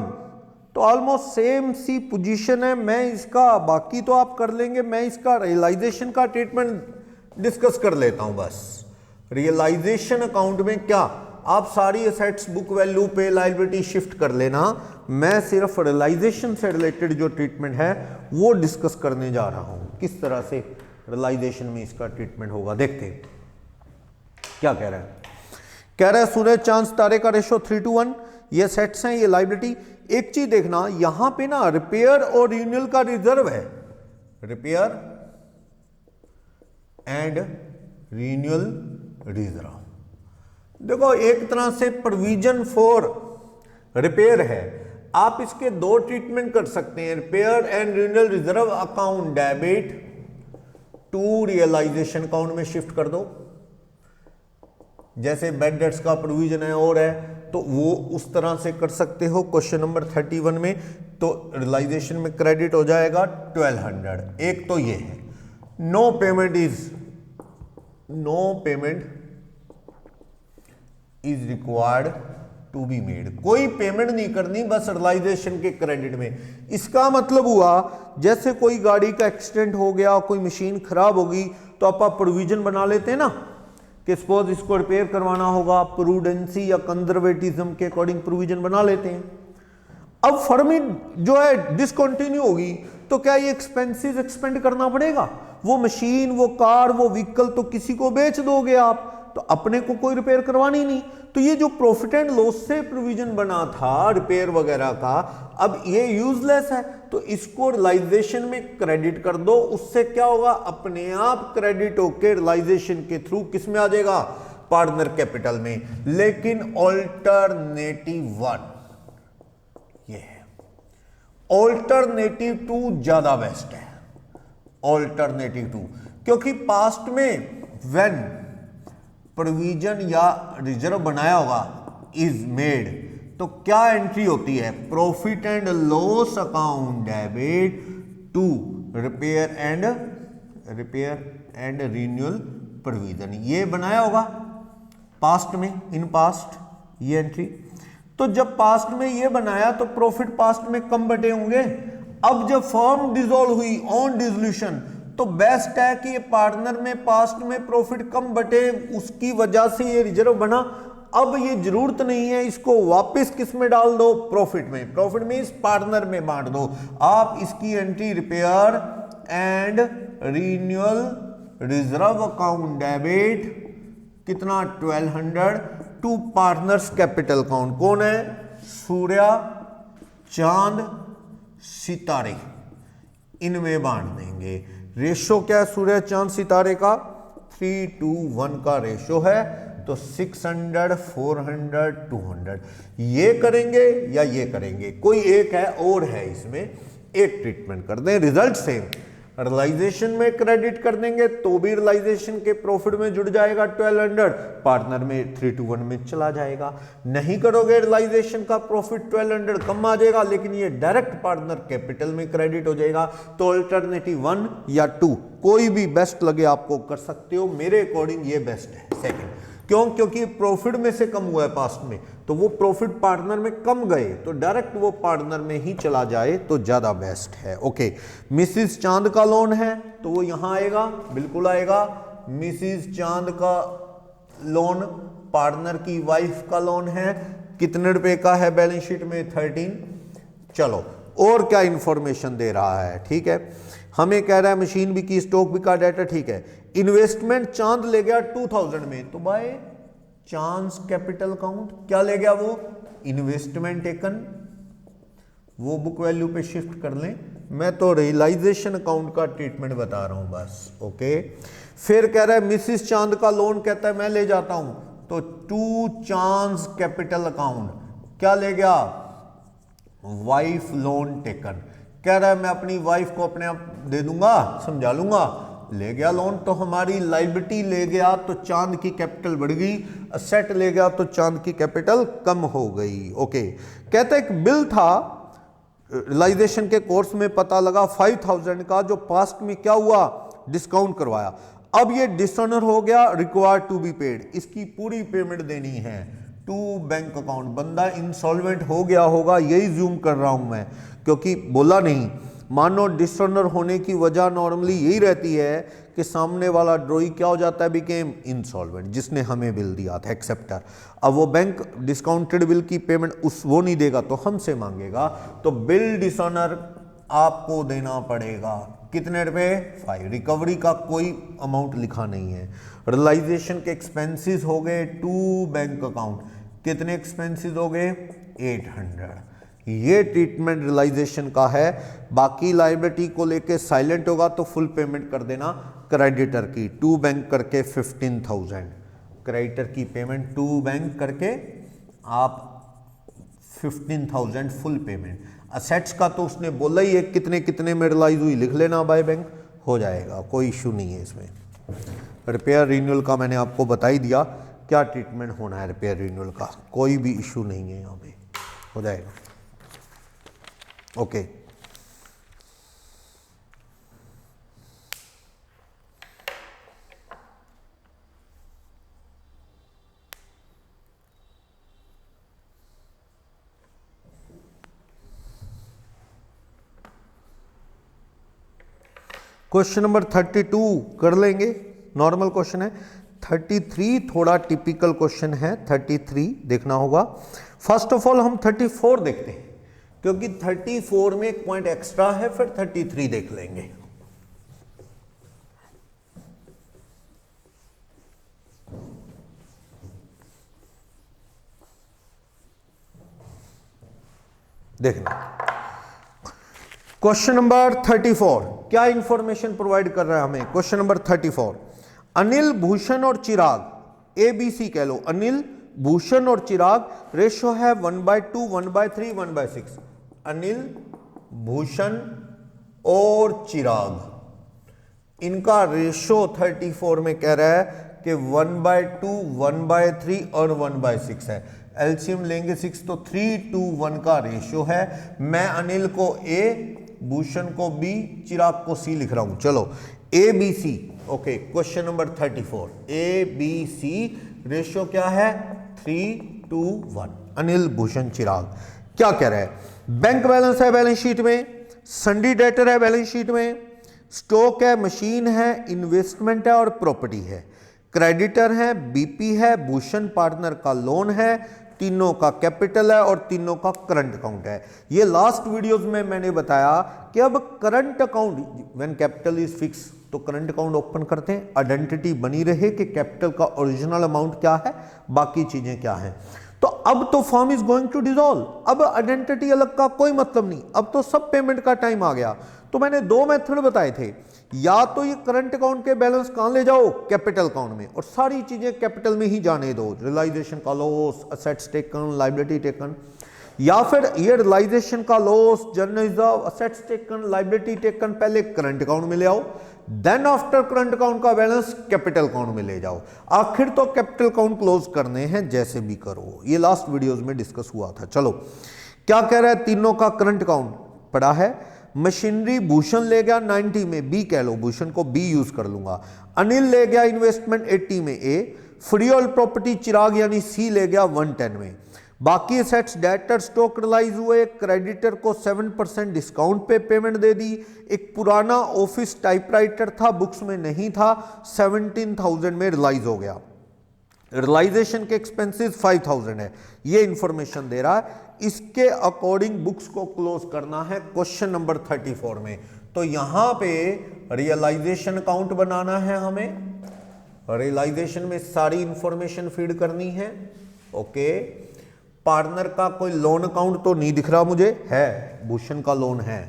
तो ऑलमोस्ट सेम सी पोजीशन है। मैं इसका, बाकी तो आप कर लेंगे, मैं इसका रियलाइजेशन का ट्रीटमेंट डिस्कस कर लेता हूं बस। रियलाइजेशन अकाउंट में क्या, आप सारी एसेट्स बुक वैल्यू पे लायबिलिटी शिफ्ट कर लेना, मैं सिर्फ रियलाइजेशन से रिलेटेड जो ट्रीटमेंट है वो डिस्कस करने जा रहा हूं। किस तरह से रियलाइजेशन में इसका ट्रीटमेंट होगा देखते हैं क्या कह रहा है। कह रहा है सूरज चांद सितारे का रेशो 3:1, ये सेट्स हैं, ये लायबिलिटी। एक चीज देखना, यहां पे ना रिपेयर और रिन्यूअल का रिजर्व है, रिपेयर एंड रिन्यूअल रिजर्व। देखो एक तरह से प्रोविजन फॉर रिपेयर है। आप इसके दो ट्रीटमेंट कर सकते हैं, repair and renewal reserve account debit to realisation account में शिफ्ट कर दो। जैसे बैड डेट्स का प्रोविजन है और है तो वो उस तरह से कर सकते हो। क्वेश्चन नंबर 31 में तो रियलाइजेशन में क्रेडिट हो जाएगा 1200। एक तो ये है no payment is required to be made, कोई पेमेंट नहीं करनी बस रियलाइजेशन के क्रेडिट में। इसका मतलब हुआ जैसे कोई गाड़ी का एक्सीडेंट हो गया, कोई मशीन खराब होगी तो आप प्रोविजन बना लेते हैं ना कि सपोज इसको रिपेयर करवाना होगा, प्रूडेंसी या कंजर्वेटिज्म के अकॉर्डिंग प्रोविजन बना लेते हैं। अब फर्म जो है डिसकंटिन्यू होगी तो क्या ये एक्सपेंसेस एक्सपेंड करना पड़ेगा? वो मशीन, वो कार, वो व्हीकल तो किसी को बेच दोगे आप, तो अपने को कोई रिपेयर करवानी नहीं। तो ये जो प्रॉफिट एंड लॉस से प्रोविजन बना था रिपेयर वगैरह का, अब ये यूजलेस है तो इसको रियलाइजेशन में क्रेडिट कर दो। उससे क्या होगा, अपने आप क्रेडिट होकर रियलाइजेशन के थ्रू किस में आ जाएगा, पार्टनर कैपिटल में। लेकिन ऑल्टरनेटिव 1 ये है, ऑल्टरनेटिव 2 ज्यादा बेस्ट है। ऑल्टरनेटिव 2 क्योंकि पास्ट में व्हेन प्रोविजन या रिजर्व बनाया होगा इज मेड तो क्या एंट्री होती है, profit and loss account debit to repair and renewal provision. ये बनाया होगा पास्ट में, इन पास्ट ये एंट्री। तो जब पास्ट में ये बनाया तो प्रॉफिट पास्ट में कम बटे होंगे। अब जब फर्म डिसॉल्व हुई ऑन डिसोल्यूशन तो बेस्ट है कि ये पार्टनर में पास्ट में प्रॉफिट कम बटे, उसकी वजह से ये रिजर्व बना। अब ये जरूरत नहीं है, इसको वापस किस में डाल दो, प्रॉफिट में। प्रॉफिट में इस पार्टनर में बांट दो। आप इसकी entry repair and renewal reserve account debit कितना 1200 टू पार्टनर्स कैपिटल अकाउंट। कौन है, सूर्या, चांद, सितारे, इनमें बांट देंगे। रेशो क्या है सूर्य चांद सितारे का, 3:1 का रेशो है। तो 600 400 200 ये करेंगे या ये करेंगे, कोई एक है और है, इसमें एक ट्रीटमेंट कर दें, रिजल्ट सेम। रियलाइजेशन में क्रेडिट कर देंगे तो भी रियलाइजेशन के प्रॉफिट में जुड़ जाएगा 1200, पार्टनर में 3:1 में चला जाएगा। नहीं करोगे रियलाइजेशन का प्रॉफिट 1200 कम आ जाएगा, लेकिन ये डायरेक्ट पार्टनर कैपिटल में क्रेडिट हो जाएगा। तो अल्टरनेटिव 1 या 2 कोई भी बेस्ट लगे आपको कर सकते हो। मेरे अकॉर्डिंग ये बेस्ट है सेकंड। क्यों, क्योंकि प्रॉफिट में से कम हुआ है पास्ट में, तो वो प्रॉफिट पार्टनर में कम गए तो डायरेक्ट वो पार्टनर में ही चला जाए तो ज्यादा बेस्ट है। ओके, मिसिस चांद का लोन है तो वो यहां आएगा, बिल्कुल आएगा। मिसिस चांद का लोन पार्टनर की वाइफ का लोन है, कितने रुपए का है बैलेंस शीट में 13। चलो और क्या इंफॉर्मेशन दे रहा है, ठीक है, हमें कह रहा है मशीन भी की, स्टॉक भी का डाटा, ठीक है। इन्वेस्टमेंट चांद ले गया 2000 में, तो बाय चांस कैपिटल अकाउंट क्या ले गया, वो इन्वेस्टमेंट टेकन, वो बुक वैल्यू पे शिफ्ट कर लें। मैं तो रियलाइजेशन अकाउंट का ट्रीटमेंट बता रहा हूं बस। ओके, फिर कह रहा है मिसिस चांद का लोन, कहता है मैं ले जाता हूं, तो टू चांस कैपिटल अकाउंट क्या ले गया, वाइफ लोन टेकन। कह रहा है मैं अपनी वाइफ को अपने आप दे दूंगा, समझा लूंगा, ले गया लोन। तो हमारी लाइबिलिटी ले गया तो चांद की कैपिटल बढ़ गई, असेट ले गया तो चांद की कैपिटल कम हो गई। ओके, कहते हैं एक बिल था रियलाइजेशन के कोर्स में, पता लगा 5000 का, जो पास्ट में क्या हुआ, डिस्काउंट करवाया। अब ये डिसऑनर हो गया, रिक्वायर्ड टू बी पेड, इसकी पूरी पेमेंट देनी है टू बैंक अकाउंट। बंदा इंसॉल्वेंट हो गया होगा, यही जूम कर रहा हूं मैं क्योंकि बोला नहीं। मानो डिसऑनर होने की वजह नॉर्मली यही रहती है कि सामने वाला ड्रॉई क्या हो जाता है, बिकेम इंसॉल्वेंट, जिसने हमें बिल दिया था, एक्सेप्टर। अब वो बैंक डिस्काउंटेड बिल की पेमेंट वो नहीं देगा तो हमसे मांगेगा, तो बिल डिसऑनर आपको देना पड़ेगा। कितने रुपए, 5। रिकवरी का कोई अमाउंट लिखा नहीं है। रियलाइजेशन के एक्सपेंसेस हो गए टू बैंक अकाउंट, कितने एक्सपेंसेस हो गए, 800। ये ट्रीटमेंट रियलाइजेशन का है। बाकी लायबिलिटी को लेके साइलेंट होगा तो फुल पेमेंट कर देना क्रेडिटर की, टू बैंक करके 15000 क्रेडिटर की पेमेंट टू बैंक करके आप 15,000 फुल पेमेंट। असेट्स का तो उसने बोला ही है कितने कितने में रियलाइज हुई, लिख लेना बाय बैंक, हो जाएगा, कोई इशू नहीं है इसमें। रिपेयर रिन्यूअल का मैंने आपको बता ही दिया क्या ट्रीटमेंट होना है रिपेयर रिन्यूअल का, कोई भी इशू नहीं है यहाँ पे, हो जाएगा। ओके क्वेश्चन नंबर 32 कर लेंगे, नॉर्मल क्वेश्चन है। 33 थोड़ा टिपिकल क्वेश्चन है, 33 देखना होगा। फर्स्ट ऑफ ऑल हम 34 देखते हैं क्योंकि 34 में एक पॉइंट एक्स्ट्रा है, फिर 33 देख लेंगे। देखना क्वेश्चन नंबर 34 क्या इंफॉर्मेशन प्रोवाइड कर रहा है हमें। क्वेश्चन नंबर 34, अनिल, भूषण और चिराग, ए बी सी कह लो, अनिल, भूषण और चिराग, रेशो है 1/2, 1/3, 1/6। अनिल, भूषण और चिराग, इनका रेशो 34 में कह रहा है कि 1/2, 1/3 और 1/6 है। एलसीएम लेंगे 6 तो 3:1 का रेशो है। मैं अनिल को ए, भूषण को बी, चिराग को सी लिख रहा हूं। चलो A B C, okay. Question number 34, A B C, ratio क्या है 3:1। अनिल, भूषण, चिराग। क्या कह रहा है, बैंक बैलेंस है बैलेंस शीट में, सन्डी डेटर है बैलेंस शीट में, स्टॉक है, मशीन है, इन्वेस्टमेंट है और प्रॉपर्टी है, क्रेडिटर है, बीपी है, भूषण पार्टनर का लोन है, तीनों का कैपिटल है और तीनों का करंट अकाउंट है। ये लास्ट वीडियोस में मैंने बताया कि अब current account, when capital is fix तो करंट अकाउंट ओपन करते हैं, आइडेंटिटी बनी रहे कि कैपिटल का ओरिजिनल अमाउंट क्या है, बाकी चीजें क्या हैं। तो अब तो firm is going to dissolve, अब आइडेंटिटी अलग का कोई मतलब नहीं, अब तो सब पेमेंट का टाइम आ गया। तो मैंने दो मेथड बताए थे, या तो ये करंट अकाउंट के बैलेंस कहां ले जाओ, कैपिटल अकाउंट में, और सारी चीजें कैपिटल में ही जाने दो, रियलाइजेशन का loss, assets taken, liability taken, या फिर ये रियलाइजेशन का loss, general reserve, assets taken, liability taken पहले करंट अकाउंट में ले आओ, देन आफ्टर करंट अकाउंट का बैलेंस कैपिटल अकाउंट में ले जाओ। आखिर तो कैपिटल अकाउंट क्लोज करने हैं, जैसे भी करो, ये लास्ट वीडियोस में डिस्कस हुआ था। चलो क्या कह रहा है, तीनों का करंट अकाउंट पड़ा है। मशीनरी भूषण ले गया 90 में, बी कह लो, भूषण को बी यूज कर लूंगा। अनिल ले गया इन्वेस्टमेंट 80 में, ए। फ्री होल्ड प्रॉपर्टी चिराग यानी सी ले गया 110 में। बाकी एसेट्स, डेटर, स्टॉक रियलाइज हुए, क्रेडिटर को 7% डिस्काउंट पे पेमेंट दे दी। एक पुराना ऑफिस टाइपराइटर था, बुक्स में नहीं था, 17,000 में रियलाइज हो गया। रियलाइजेशन के एक्सपेंसेस 5,000 है, ये इंफॉर्मेशन दे रहा है। इसके अकॉर्डिंग बुक्स को क्लोज करना है क्वेश्चन नंबर 34 में। तो यहां पे रियलाइजेशन अकाउंट बनाना है हमें, रियलाइजेशन में सारी इंफॉर्मेशन फीड करनी है, ओके। पार्टनर का कोई लोन अकाउंट तो नहीं दिख रहा मुझे, है, भूषण का लोन है,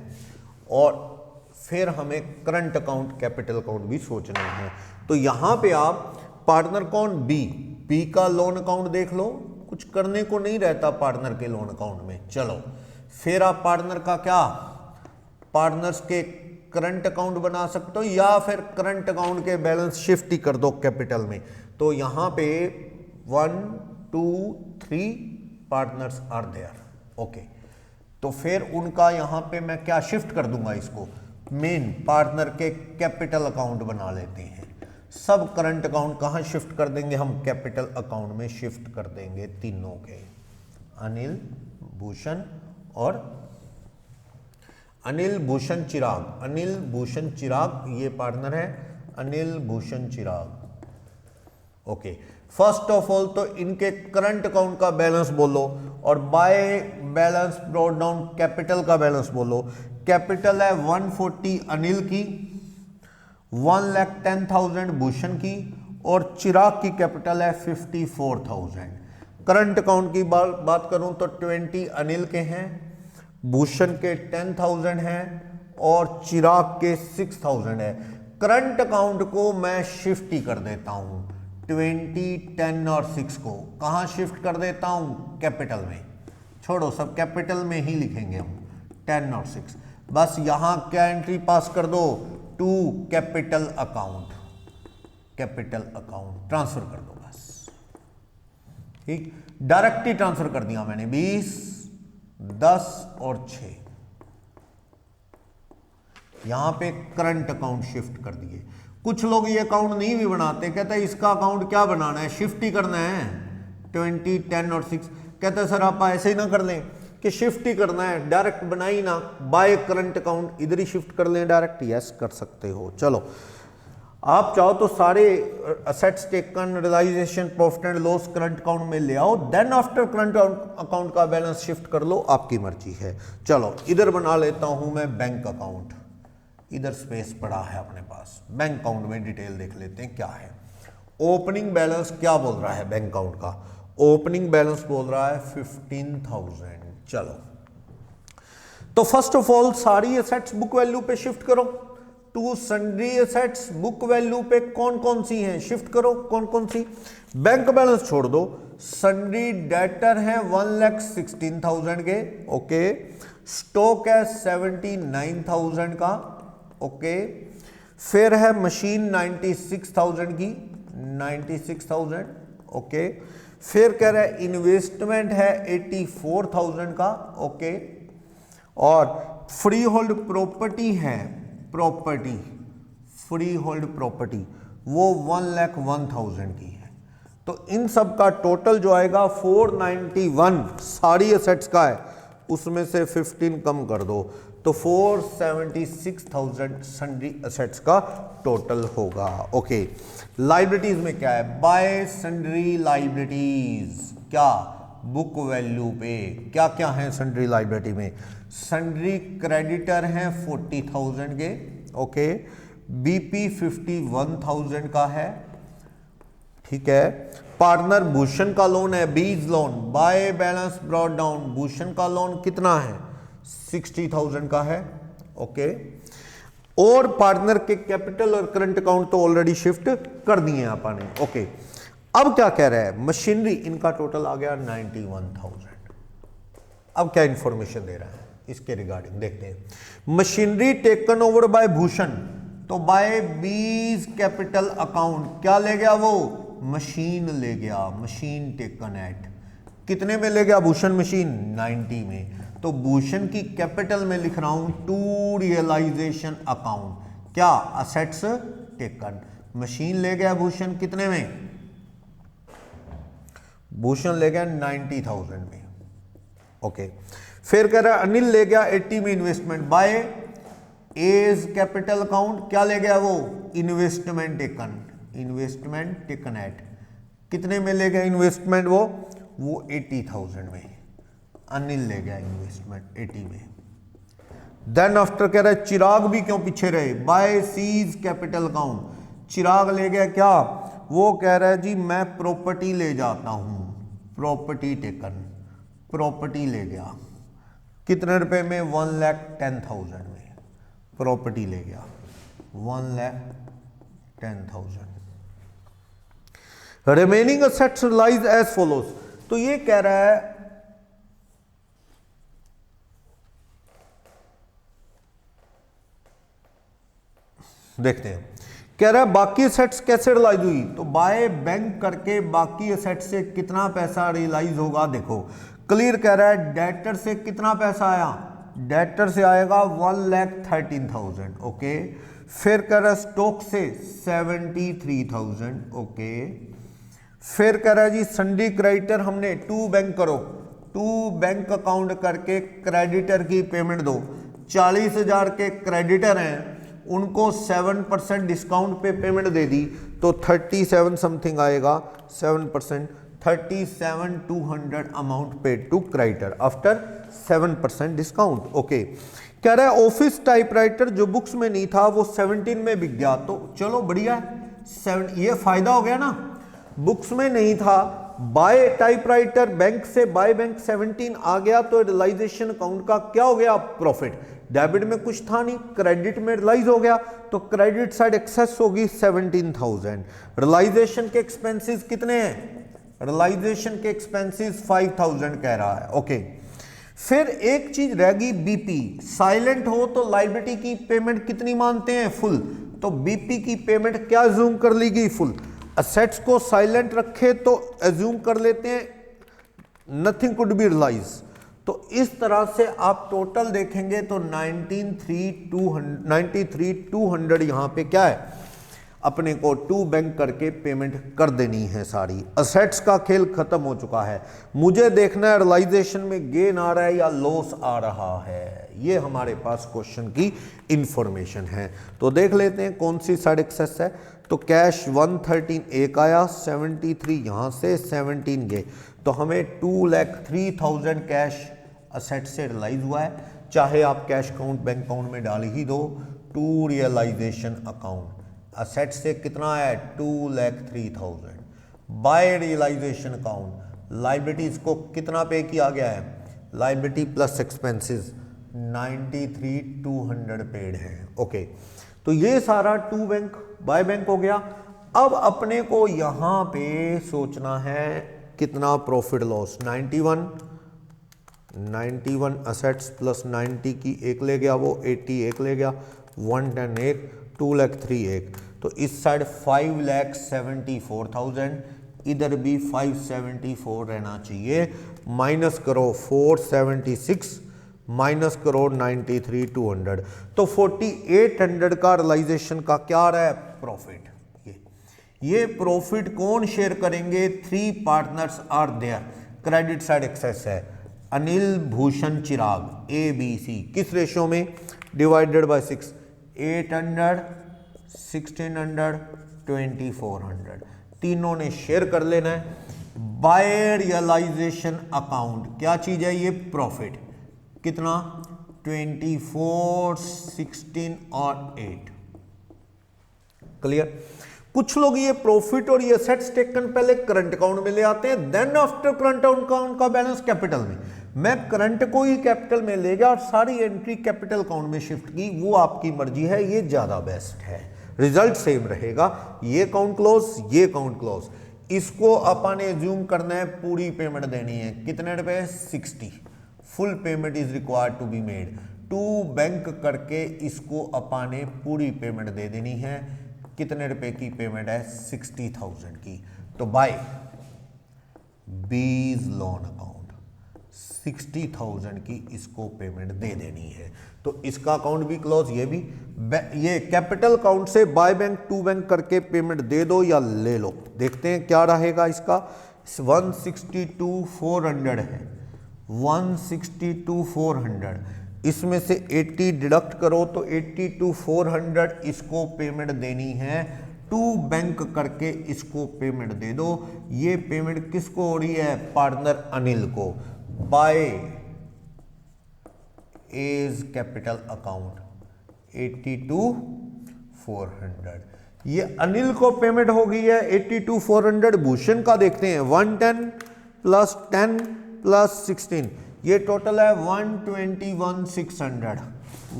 और फिर हमें करंट अकाउंट, कैपिटल अकाउंट भी सोचना है। तो यहां पे आप पार्टनर कौन, बी, बी का लोन अकाउंट देख लो, कुछ करने को नहीं रहता पार्टनर के लोन अकाउंट में। चलो फिर आप पार्टनर का क्या, पार्टनर्स के करंट अकाउंट बना सकते हो, या फिर करंट अकाउंट के बैलेंस शिफ्ट ही कर दो कैपिटल में। तो यहां पे 1 2 3 पार्टनर्स आर देयर, ओके। तो फिर उनका यहां पे मैं क्या शिफ्ट कर दूंगा, इसको मेन पार्टनर के कैपिटल अकाउंट बना लेते हैं। सब करंट अकाउंट कहां शिफ्ट कर देंगे हम, कैपिटल अकाउंट में शिफ्ट कर देंगे तीनों के, अनिल, भूषण और अनिल, भूषण, चिराग। अनिल, भूषण, चिराग ये पार्टनर है, अनिल, भूषण, चिराग, ओके। फर्स्ट ऑफ ऑल तो इनके करंट अकाउंट का बैलेंस बोलो, और by balance brought down capital का बैलेंस बोलो। कैपिटल है 140 अनिल की, 1,10,000 भूषण की, और चिराग की कैपिटल है 54,000। करंट अकाउंट की बात करूं तो 20 अनिल के हैं, भूषण के 10,000 हैं, और चिराग के 6,000 है। करंट अकाउंट को मैं शिफ्ट ही कर देता हूं, 20, 10 और 6 को कहां शिफ्ट कर देता हूं, कैपिटल में। छोड़ो, सब कैपिटल में ही लिखेंगे हम, 10 और 6। बस यहां क्या एंट्री पास कर दो, to capital account, capital account transfer कर दो बस। ठीक, डायरेक्ट ही ट्रांसफर कर दिया मैंने, 20, 10 और 6। यहां पे करंट अकाउंट शिफ्ट कर दिए। कुछ लोग ये अकाउंट नहीं भी बनाते, कहते हैं इसका अकाउंट क्या बनाना है, शिफ्ट ही करना है, 20, 10 और 6। कहते हैं सर आप ऐसे ही ना कर लें कि शिफ्ट ही करना है, डायरेक्ट बनाई ना, बाय करंट अकाउंट इधर ही शिफ्ट कर लें डायरेक्ट। यस कर सकते हो। चलो आप चाहो तो सारे assets taken, realisation, profit and loss current account में ले आओ, देन आफ्टर करंट अकाउंट का बैलेंस शिफ्ट कर लो, आपकी मर्जी है। चलो इधर बना लेता हूं मैं बैंक अकाउंट, इधर स्पेस पड़ा है अपने पास। बैंक अकाउंट में डिटेल देख लेते हैं क्या है। ओपनिंग बैलेंस क्या बोल रहा है बैंक अकाउंट का, ओपनिंग बैलेंस बोल रहा है 15,000। चलो तो फर्स्ट ऑफ ऑल सारी एसेट्स बुक वैल्यू पे शिफ्ट करो। To sundry assets book value पे कौन कौन सी हैं, शिफ्ट करो कौन कौन सी। बैंक बैलेंस छोड़ दो, सन्ड्री डेटर है 1,16,000 के, ओके। स्टॉक है 79,000 का, ओके। फिर है मशीन 96,000 की, 96,000, ओके। फिर कह रहा है इन्वेस्टमेंट है 84,000 का, ओके। और फ्री होल्ड प्रॉपर्टी है, प्रॉपर्टी, फ्री होल्ड प्रॉपर्टी वो 1,01,000 की है। तो इन सब का टोटल जो आएगा 491 सारी एसेट्स का है, उसमें से 15 कम कर दो तो 476,000 सन्ड्री एसेट्स का टोटल होगा, ओके। लाइबिलिटीज में क्या है, बाय सन्ड्री लाइबिलिटीज, क्या बुक वैल्यू पे क्या क्या है सन्ड्री लाइबिलिटी में। सन्ड्री क्रेडिटर हैं 40,000 के, ओके। बीपी 51,000 का है, ठीक है। पार्टनर भूषण का लोन है, बीज loan, by balance brought down, Bhushan का लोन कितना है 60,000 का है, ओके। और पार्टनर के कैपिटल और करंट अकाउंट तो ऑलरेडी शिफ्ट कर दिए अपन ने, ओके। अब क्या कह रहा है, मशीनरी, इनका टोटल आ गया 91,000। अब क्या इंफॉर्मेशन दे रहा है इसके रिगार्डिंग देखते हैं। Machinery taken over bye Bhushan, तो बाय बीज कैपिटल अकाउंट क्या ले गया वो, मशीन ले गया, मशीन टेकन एट कितने में ले गया भूषण मशीन, 90 में। तो भूषण की कैपिटल में लिख रहा हूं टू रियलाइजेशन अकाउंट, क्या असेट्स टेकन, मशीन ले गया भूषण कितने में, भूषण ले गया 90,000 में, ओके। फिर कह रहा है अनिल ले गया 80 में investment, by as capital account क्या ले गया वो, investment taken, investment taken at कितने में ले गया इन्वेस्टमेंट वो 80,000 में, अनिल ले गया इन्वेस्टमेंट 80 में। देन आफ्टर कह रहा है चिराग भी क्यों पीछे रहे, बाय सीज कैपिटल अकाउंट, चिराग ले गया क्या, वो कह रहा है जी मैं प्रॉपर्टी ले जाता हूं, प्रॉपर्टी टेकन, प्रॉपर्टी ले गया कितने रुपए में, 1,10,000 में प्रॉपर्टी ले गया, 1,10,000। Remaining assets realise as follows, तो ये कह रहा है देखते हैं, कह रहा है बाकी असेट्स कैसे रियलाइज हुई, तो बाय बैंक करके बाकी असेट से कितना पैसा रियलाइज होगा, देखो क्लियर कह रहा है डेटर से कितना पैसा आया, डेटर से आएगा 1,13,000, ओके। फिर कह रहा है स्टॉक से 73,000, ओके। फिर कह रहा है जी सन्ड्री क्रेडिटर हमने टू बैंक करो, टू बैंक अकाउंट करके क्रेडिटर की पेमेंट दो, 40,000 के क्रेडिटर हैं उनको 7% डिस्काउंट पे पेमेंट दे दी तो 37 समथिंग आएगा, 7%, 37,200 amount paid to creditor after 7% discount, okay. कह रहा है ऑफिस टाइपराइटर जो बुक्स में नहीं था वो 17 में बिक गया, तो चलो बढ़िया है, ये फायदा हो गया ना, बुक्स में नहीं था, बाय टाइपराइटर बैंक से बाय बैंक 17 आ गया तो रियलाइजेशन अकाउंट का क्या हो गया, प्रॉफिट। डेबिट में कुछ था नहीं, क्रेडिट में रियलाइज हो गया तो क्रेडिट साइड एक्सेस होगी 17,000। रियलाइजेशन के एक्सपेंसेस कितने हैं, रियलाइजेशन के एक्सपेंसेस 5,000 कह रहा है, ओके। फिर एक चीज रहेगी बीपी, साइलेंट हो तो लायबिलिटी की पेमेंट कितनी मानते हैं, फुल, तो बीपी की पेमेंट क्या एज्यूम कर ली गई, फुल। असेट्स को साइलेंट रखे तो एज्यूम कर लेते हैं नथिंग कुड बी रियलाइज। तो इस तरह से आप टोटल देखेंगे तो 93,200 यहां पे क्या है, अपने को टू बैंक करके पेमेंट कर देनी है सारी। असेट्स का खेल खत्म हो चुका है, मुझे देखना है रियलाइजेशन में गेन आ रहा है या लॉस आ रहा है, ये हमारे पास क्वेश्चन की इंफॉर्मेशन है। तो देख लेते हैं कौन सी साइड एक्सेस है। तो कैश 113 एक आया, 73 यहां से, 17 ये, तो हमें 2,03,000 कैश असेट से रियलाइज हुआ है। चाहे आप कैश अकाउंट बैंक अकाउंट में डाल ही दो, टू रियलाइजेशन अकाउंट असेट से कितना है 2,03,000 बाय रियलाइजेशन अकाउंट। लाइबिलिटीज को कितना पे किया गया है, लाइबिलिटी प्लस एक्सपेंसेस 93,200 पेड है। ओके, तो ये सारा टू बैंक बाय बैंक हो गया। अब अपने को यहां पे सोचना है कितना प्रॉफिट लॉस, 91 असेट्स प्लस 90 की एक ले गया वो, 80 एक ले गया, 110 एक, 2,03,000 एक, तो इस साइड 5,74,000, इधर भी 574 रहना चाहिए। माइनस करो 476, माइनस करो 93,200, तो 4,800 का रियलाइजेशन का क्या रहा है, प्रॉफिट। ये प्रॉफिट कौन शेयर करेंगे, 3 partners are there. Credit side excess है अनिल, भूषण, चिराग, ABC, किस रेशियो में, डिवाइडेड बाय 6, 800, 1600, 2400, तीनों ने शेयर कर लेना है। बाय रियलाइजेशन अकाउंट क्या चीज है, ये प्रॉफिट, कितना 24, 16 और 8। क्लियर। कुछ लोग ये प्रॉफिट और ये असेट्स टेकन पहले करंट अकाउंट में ले आते हैं, देन आफ्टर करंट अकाउंट का बैलेंस कैपिटल में। मैं करंट को ही कैपिटल में ले गया और सारी एंट्री कैपिटल अकाउंट में शिफ्ट की, वो आपकी मर्जी है, ये ज्यादा बेस्ट है, रिजल्ट सेम रहेगा। ये अकाउंट क्लोज, ये अकाउंट क्लोज। इसको अपन एज्यूम करना है पूरी पेमेंट देनी है, कितने रुपए, 60, full payment is required to be made. To bank करके इसको अपन ने पूरी पेमेंट दे देनी है, कितने रुपए की पेमेंट है, 60,000 की। तो बाय बीज लोन अकाउंट 60,000 की इसको पेमेंट दे देनी है, तो इसका अकाउंट भी क्लोज, ये भी। ये कैपिटल अकाउंट से बाय बैंक टू बैंक करके पेमेंट दे दो या ले लो, देखते हैं क्या रहेगा इसका। 162,400 है, 162,400, इसमें से 80 डिडक्ट करो तो 82,400 इसको पेमेंट देनी है, टू बैंक करके इसको पेमेंट दे दो। ये पेमेंट किसको हो रही है, पार्टनर अनिल को, बाय एज कैपिटल अकाउंट 82,400। ये अनिल को पेमेंट हो गई है 82,400। भूषण का देखते हैं, 110 प्लस 10 प्लस 16, ये टोटल है 121,600,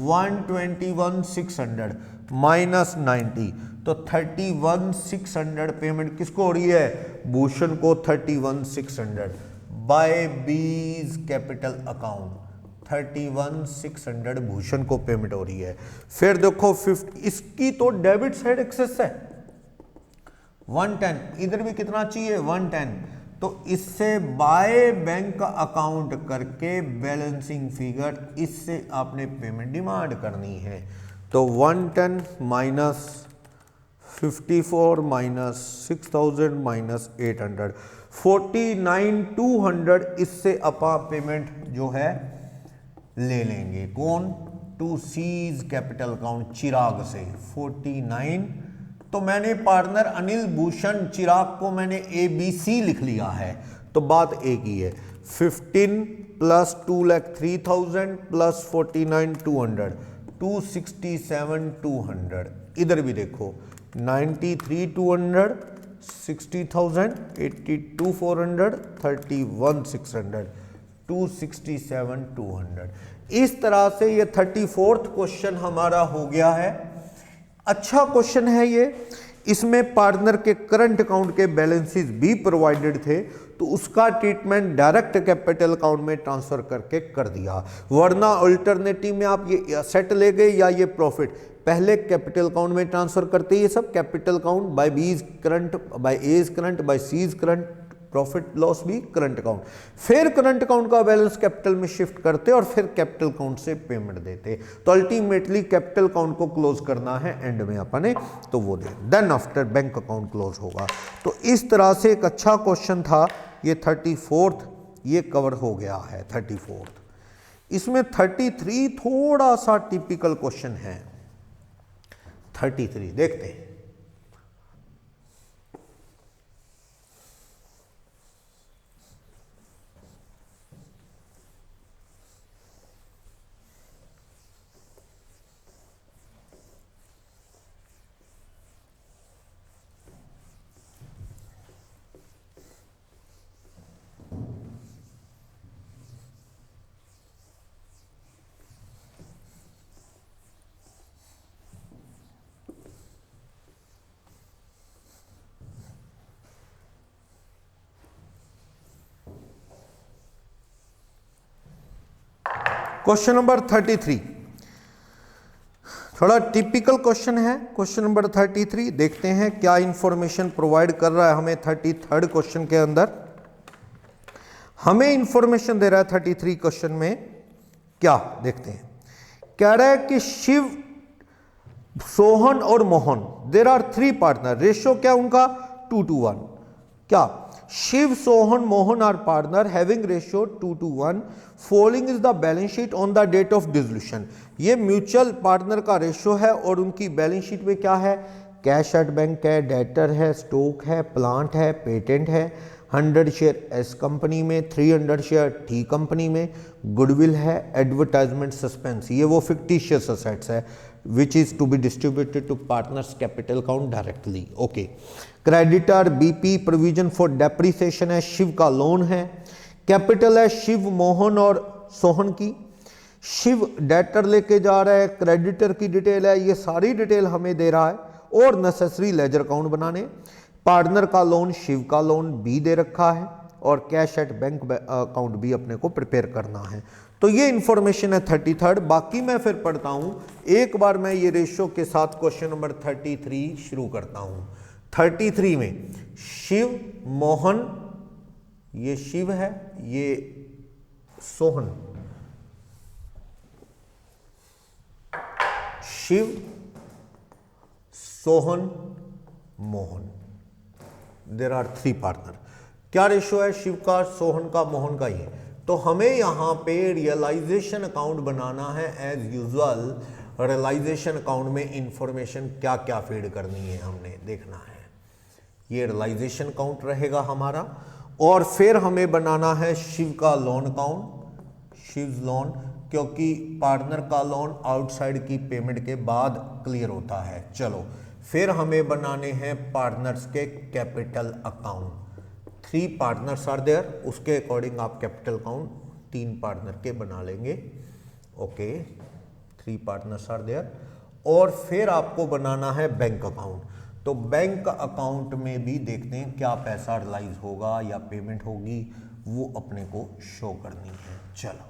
121,600 माइनस 90, तो 31,600 पेमेंट किसको हो रही है, भूषण को 31,600 बाय बीज कैपिटल अकाउंट, 31,600 भूषण को पेमेंट हो रही है। फिर देखो 50, इसकी तो डेबिट साइड एक्सेस है 110, इधर भी कितना चाहिए 110, तो इससे बाय बैंक अकाउंट करके बैलेंसिंग फिगर इससे आपने पेमेंट डिमांड करनी है। तो 110 माइनस 54 माइनस 6,000 माइनस 800, 49,200 इससे अपा पेमेंट जो है ले लेंगे। कौन, टू सीज कैपिटल अकाउंट चिराग से 49, तो मैंने पार्टनर अनिल, भूषण, चिराग को मैंने ABC लिख लिया है, तो बात एक ही है। 15 प्लस 2,03,000 प्लस 49,200, 267,200। इधर भी देखो 93,200, 60,000, 82,400, 31,600, 267,200। इस तरह से ये 34th क्वेश्चन हमारा हो गया है। अच्छा क्वेश्चन है ये, इसमें पार्टनर के करंट अकाउंट के बैलेंसेस भी प्रोवाइडेड थे, तो उसका ट्रीटमेंट डायरेक्ट कैपिटल अकाउंट में ट्रांसफर करके कर दिया, वरना अल्टरनेटिव में आप ये असेट ले गए या ये प्रॉफिट पहले कैपिटल अकाउंट में ट्रांसफर करते, ये सब capital account by B is current, by A is current, by C is current, profit loss भी करंट अकाउंट, फिर करंट अकाउंट का बैलेंस कैपिटल में शिफ्ट करते और फिर कैपिटल अकाउंट से पेमेंट देते। तो अल्टीमेटली कैपिटल अकाउंट को क्लोज करना है एंड में अपने, तो वो दे then after bank account close होगा। तो इस तरह से एक अच्छा क्वेश्चन था ये 34th, ये कवर हो गया है 34th। इसमें 33 थोड़ा सा टिपिकल क्वेश्चन है। 33 देखते हैं। क्वेश्चन नंबर 33 थोड़ा टिपिकल क्वेश्चन है। क्वेश्चन नंबर 33 देखते हैं क्या इंफॉर्मेशन प्रोवाइड कर रहा है हमें 33rd क्वेश्चन के अंदर। हमें इंफॉर्मेशन दे रहा है 33 क्वेश्चन में, क्या देखते हैं। कह रहा है कि शिव, सोहन और Mohan, there are 3 partner, ratio क्या उनका 2:1। क्या Shiv, Sohan, Mohan are partner having ratio 2:1, following is the balance sheet on the date of dissolution. ये म्यूचुअल पार्टनर का रेशियो है और उनकी बैलेंस शीट में क्या है, कैश एट बैंक है, डेटर है, स्टॉक है, प्लांट है, पेटेंट है, 100 शेयर एस कंपनी में, 300 शेयर टी कंपनी में, गुडविल है, एडवर्टाइजमेंट सस्पेंस, ये वो फिक्टिशियस असेट्स है which is to be distributed to partners capital account directly। Okay, creditor BP provision for depreciation है, शिव का लोन है, कैपिटल है शिव, मोहन और सोहन की, शिव डेटर लेके जा रहा है, क्रेडिटर की डिटेल है, ये सारी डिटेल हमें दे रहा है और नेसेसरी लेजर अकाउंट बनाने, पार्टनर का लोन, शिव का लोन बी दे रखा है और कैश एट बैंक अकाउंट भी अपने को प्रिपेयर करना है। तो ये इंफॉर्मेशन है 33rd। बाकी मैं फिर पढ़ता हूं, एक बार मैं ये रेशियो के साथ क्वेश्चन नंबर 33 शुरू करता हूं। 33 में शिव, मोहन, ये शिव है, ये Sohan, Shiv, Sohan, Mohan, there are 3 partner. क्या रेशियो है शिव का, सोहन का, मोहन का, ये। तो हमें यहाँ पे रियलाइजेशन अकाउंट बनाना है एज यूजुअल। रियलाइजेशन अकाउंट में इंफॉर्मेशन क्या क्या फीड करनी है हमने देखना है। ये रियलाइजेशन अकाउंट रहेगा हमारा और फिर हमें बनाना है शिव का लोन अकाउंट, शिव लोन, क्योंकि पार्टनर का लोन आउटसाइड की पेमेंट के बाद क्लियर होता है। चलो फिर हमें बनाने हैं पार्टनर्स के capital account, 3 partners are there, उसके अकॉर्डिंग आप कैपिटल अकाउंट 3 पार्टनर के बना लेंगे। Okay, 3 partners are there. और फिर आपको बनाना है बैंक अकाउंट। तो बैंक अकाउंट में भी देखते हैं क्या पैसा रिलाइज होगा या पेमेंट होगी, वो अपने को शो करनी है। चलो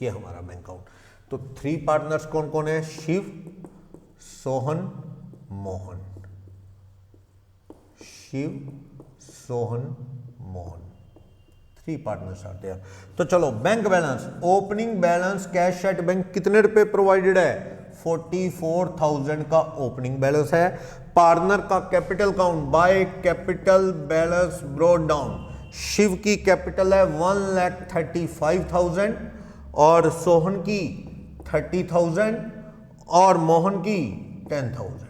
ये हमारा बैंक अकाउंट। तो 3 पार्टनर्स कौन कौन है, शिव, सोहन, मोहन, शिव, सोहन, मोहन, 3 पार्टनर्स आते हैं। तो चलो bank balance, opening balance cash at bank कितने रुपए प्रोवाइडेड है, 44,000 का ओपनिंग बैलेंस है। पार्टनर का capital account by capital balance brought down, Shiv की कैपिटल है 1,35,000 और सोहन की 30,000 और मोहन की 10,000।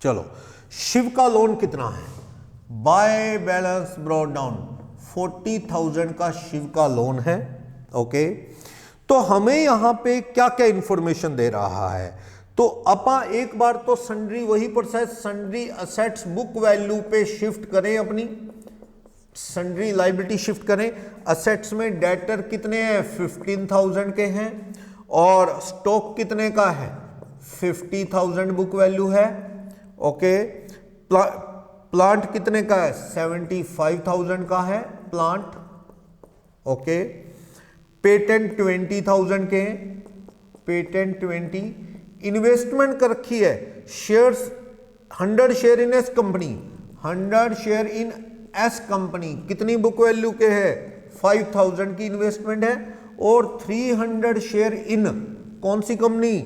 चलो शिव का लोन कितना है, बाय बैलेंस ब्रॉट डाउन 40,000 का शिव का लोन है। ओके, तो हमें यहां पे क्या क्या इंफॉर्मेशन दे रहा है, तो अपा एक बार तो सन्ड्री वही process, sundry assets book value पे शिफ्ट करें, अपनी सन्ड्री लाइबिलिटी शिफ्ट करें। असेट्स में डेटर कितने हैं, 15,000 के हैं और स्टॉक कितने का है, 50,000 बुक वैल्यू है। ओके, प्लांट कितने का है? 75,000 का है प्लांट, ओके। पेटेंट 20,000 के, पेटेंट 20। इन्वेस्टमेंट कर रखी है shares 100 share in S company, 100 share in S company, कितनी बुक वैल्यू के है? 5,000 की इन्वेस्टमेंट है। और 300 शेयर इन कौन सी कंपनी?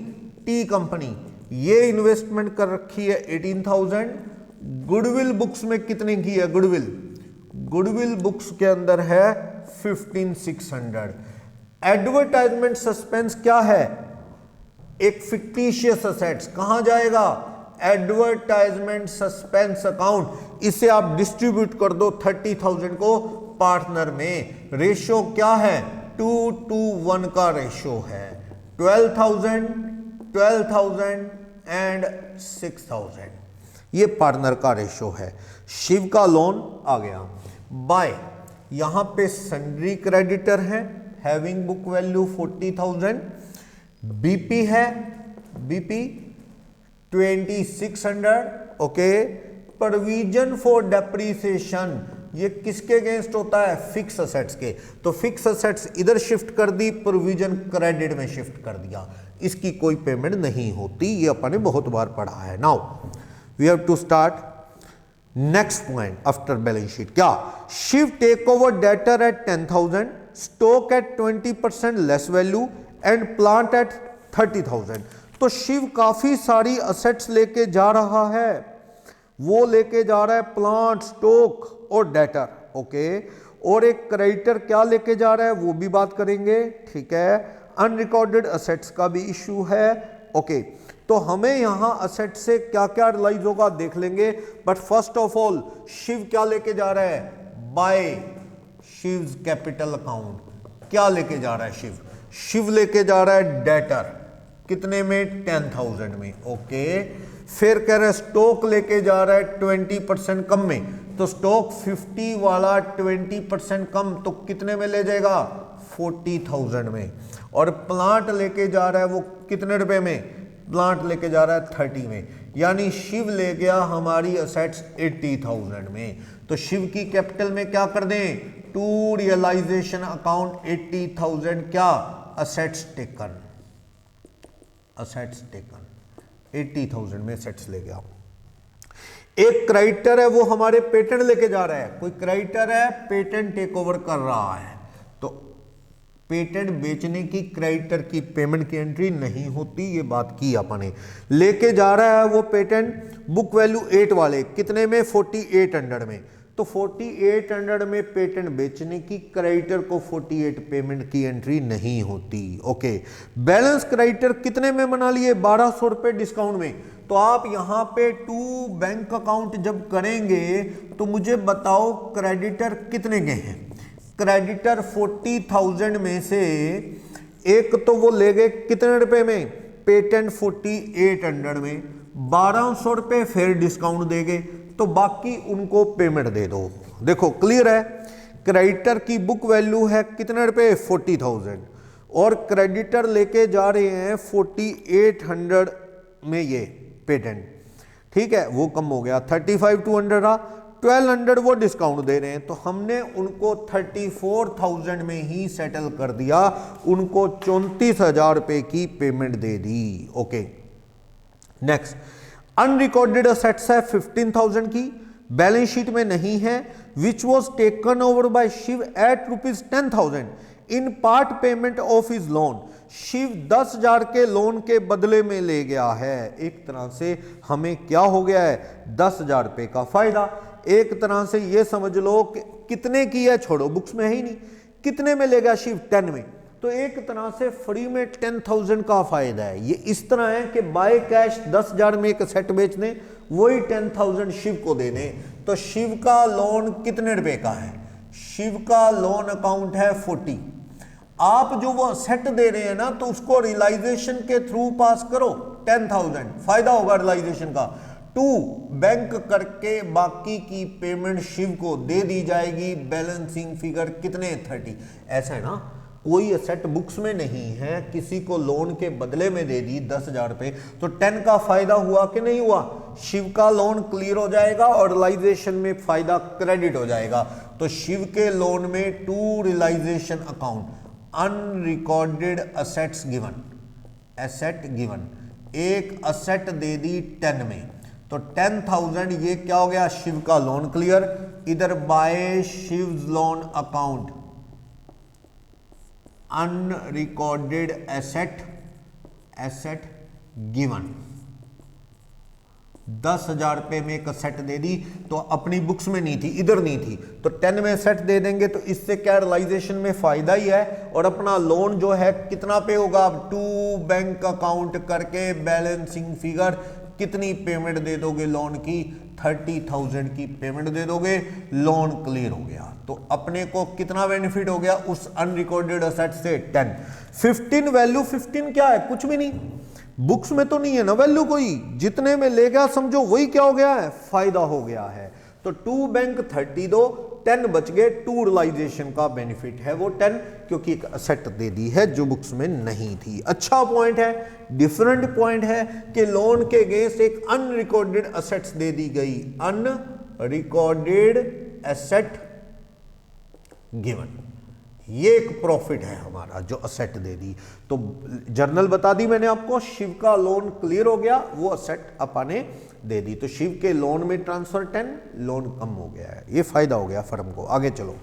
टी कंपनी, ये इन्वेस्टमेंट कर रखी है 18,000। गुडविल बुक्स में कितने की है? गुडविल, गुडविल बुक्स के अंदर है 15,600। एडवर्टाइजमेंट सस्पेंस क्या है? एक फिक्टिशियस असेट्स, कहां जाएगा? एडवर्टाइजमेंट सस्पेंस अकाउंट, इसे आप डिस्ट्रीब्यूट कर दो 30,000 को पार्टनर में। रेशो क्या है? 2:1 का रेशो है। 12,000, 12,000 एंड 6,000, ये पार्टनर का रेशो है। शिव का लोन आ गया। बाय, यहां पे सन्ड्री क्रेडिटर है, हैविंग बुक वैल्यू 40,000। बीपी है, BP 2,600, okay. Provision for depreciation, ये किसके अगेंस्ट होता है? फिक्स असेट्स के। तो फिक्स असेट्स इधर शिफ्ट कर दी, प्रोविजन क्रेडिट में शिफ्ट कर दिया, इसकी कोई पेमेंट नहीं होती, ये अपन ने बहुत बार पढ़ा है। Now we have to start next point after balance sheet. क्या? Shiv take over debtor at 10,000, stock at 20% less value and plant at 30,000। तो शिव काफी सारी असेट्स लेके जा रहा है, वो लेके जा रहा है प्लांट, स्टॉक और डेटर, ओके। और एक क्रेडिटर क्या लेके जा रहा है वो भी बात करेंगे, ठीक है। अनरिकॉर्डेड असेट्स का भी इश्यू है, ओके। तो हमें यहां असेट से क्या क्या रियलाइज होगा देख लेंगे। But first of all Shiv क्या लेके जा रहा है? बाय शिव्स कैपिटल अकाउंट, क्या लेके जा रहा है शिव? शिव लेके जा रहा है डेटर, कितने में? 10,000 में, ओके। फिर कह रहा है स्टॉक लेके जा रहा है 20% कम में, तो स्टॉक 50 वाला 20% कम, तो कितने में ले जाएगा? 40,000 में। और प्लांट लेके जा रहा है वो कितने रुपए में? प्लांट लेके जा रहा है 30 में, यानी शिव ले गया हमारी असेट्स 80,000 में। तो शिव की कैपिटल में क्या कर दें? टू रियलाइजेशन अकाउंट 80,000 क्या? असेट्स टेकन, असेट्स टेकन 80,000 में असेट्स ले गया। एक क्रेडिटर है वो हमारे पेटेंट लेके जा रहा है, कोई क्रेडिटर है पेटेंट टेक ओवर कर रहा है, तो पेटेंट बेचने की क्रेडिटर की पेमेंट की एंट्री नहीं होती, ये बात की अपने। लेके जा रहा है वो पेटेंट बुक वैल्यू 8 वाले, कितने में? 4800 में। तो 4800 में पेटेंट बेचने की क्रेडिटर को 48 पेमेंट की एंट्री नहीं होती, ओके। बैलेंस क्रेडिटर कितने में बना लिए? 1200 रुपए डिस्काउंट में। तो आप यहां पे टू बैंक अकाउंट जब करेंगे तो मुझे बताओ क्रेडिटर कितने के हैं? क्रेडिटर 40,000 में से एक तो वो ले गए कितने रुपए में? पेटेंट 4800 में, 1200 रुपए फिर डिस्काउंट देंगे, तो बाकी उनको पेमेंट दे दो। देखो क्लियर है, क्रेडिटर की बुक वैल्यू है कितने रुपए? 40,000, और क्रेडिटर लेके जा रहे हैं 4800 में ये पेटेंट, ठीक है, वो कम हो गया 35,200 रहा, 1200 वो डिस्काउंट दे रहे हैं, तो हमने उनको 34,000 में ही सेटल कर दिया, उनको 34,000 रुपए की पेमेंट दे दी, ओके। नेक्स्ट, अनरिकॉर्डेड असेट्स है 15,000 की, बैलेंस शीट में नहीं है, which was taken over by Shiv at ₹10,000 in part payment of his loan. Shiv 10,000 के लोन के बदले में ले गया है, एक तरह से हमें क्या हो गया है? 10,000 रुपए का फायदा। एक तरह से ये समझ लो कि कितने की है, छोड़ो बुक्स में है ही नहीं, कितने में ले गया शिव? 10 में, तो एक तरह से फ्री में 10,000 का फायदा है। ये इस तरह है कि बाय कैश 10,000 में एक सेट बेच दें, वही 10,000 शिव को दे दें। तो शिव का लोन कितने रुपए का है? शिव का लोन अकाउंट है 40। आप जो वो सेट दे रहे हैं ना, तो उसको रियलाइजेशन के थ्रू पास करो, 10,000 फायदा होगा रियलाइजेशन का, टू बैंक करके बाकी की पेमेंट शिव को दे दी जाएगी। बैलेंसिंग फिगर कितने? 30। ऐसा है ना, कोई असेट बुक्स में नहीं है, किसी को लोन के बदले में दे दी 10,000 रुपए, तो 10 का फायदा हुआ कि नहीं हुआ? शिव का लोन क्लियर हो जाएगा और रियलाइजेशन में फायदा क्रेडिट हो जाएगा। तो शिव के लोन में to realisation account unrecorded assets given, asset given, एक असेट दे दी 10 में, तो 10,000 ये क्या हो गया? शिव का लोन क्लियर। इधर by Shiv's loan account unrecorded asset, asset given, 10,000 रुपए में एक असेट दे दी, तो अपनी बुक्स में नहीं थी, इधर नहीं थी, तो 10 में असेट दे देंगे, तो इससे क्या रियलाइजेशन में फायदा ही है। और अपना लोन जो है कितना पे होगा? अब टू बैंक अकाउंट करके बैलेंसिंग फिगर कितनी पेमेंट दे दोगे लोन की? 30,000 की पेमेंट दे दोगे, लोन क्लियर हो गया। तो अपने को कितना बेनिफिट हो गया उस अनरिकॉर्डेड असेट से? 10। 15 वैल्यू, 15 क्या है? कुछ भी नहीं, बुक्स में तो नहीं है ना वैल्यू कोई, जितने में ले गया समझो वही क्या हो गया है? फायदा हो गया है। तो 2 बैंक 30 दो, 10 बच गए, टू रियलाइजेशन का बेनिफिट है वो 10, क्योंकि एक असेट दे दी है जो बुक्स में नहीं थी। अच्छा पॉइंट है, डिफरेंट पॉइंट है कि लोन के अगेंस्ट एक अनरिकॉर्डेड असेट्स दे दी गई, अनरिकॉर्डेड एसेट गिवन, ये एक प्रॉफिट है हमारा जो असेट दे दी। तो जर्नल बता दी मैंने आपको, शिव का लोन क्लियर हो गया, वो असेट अपने दे दी, तो शिव के लोन में ट्रांसफर 10, लोन कम हो गया है, ये फायदा हो गया फर्म को। आगे चलो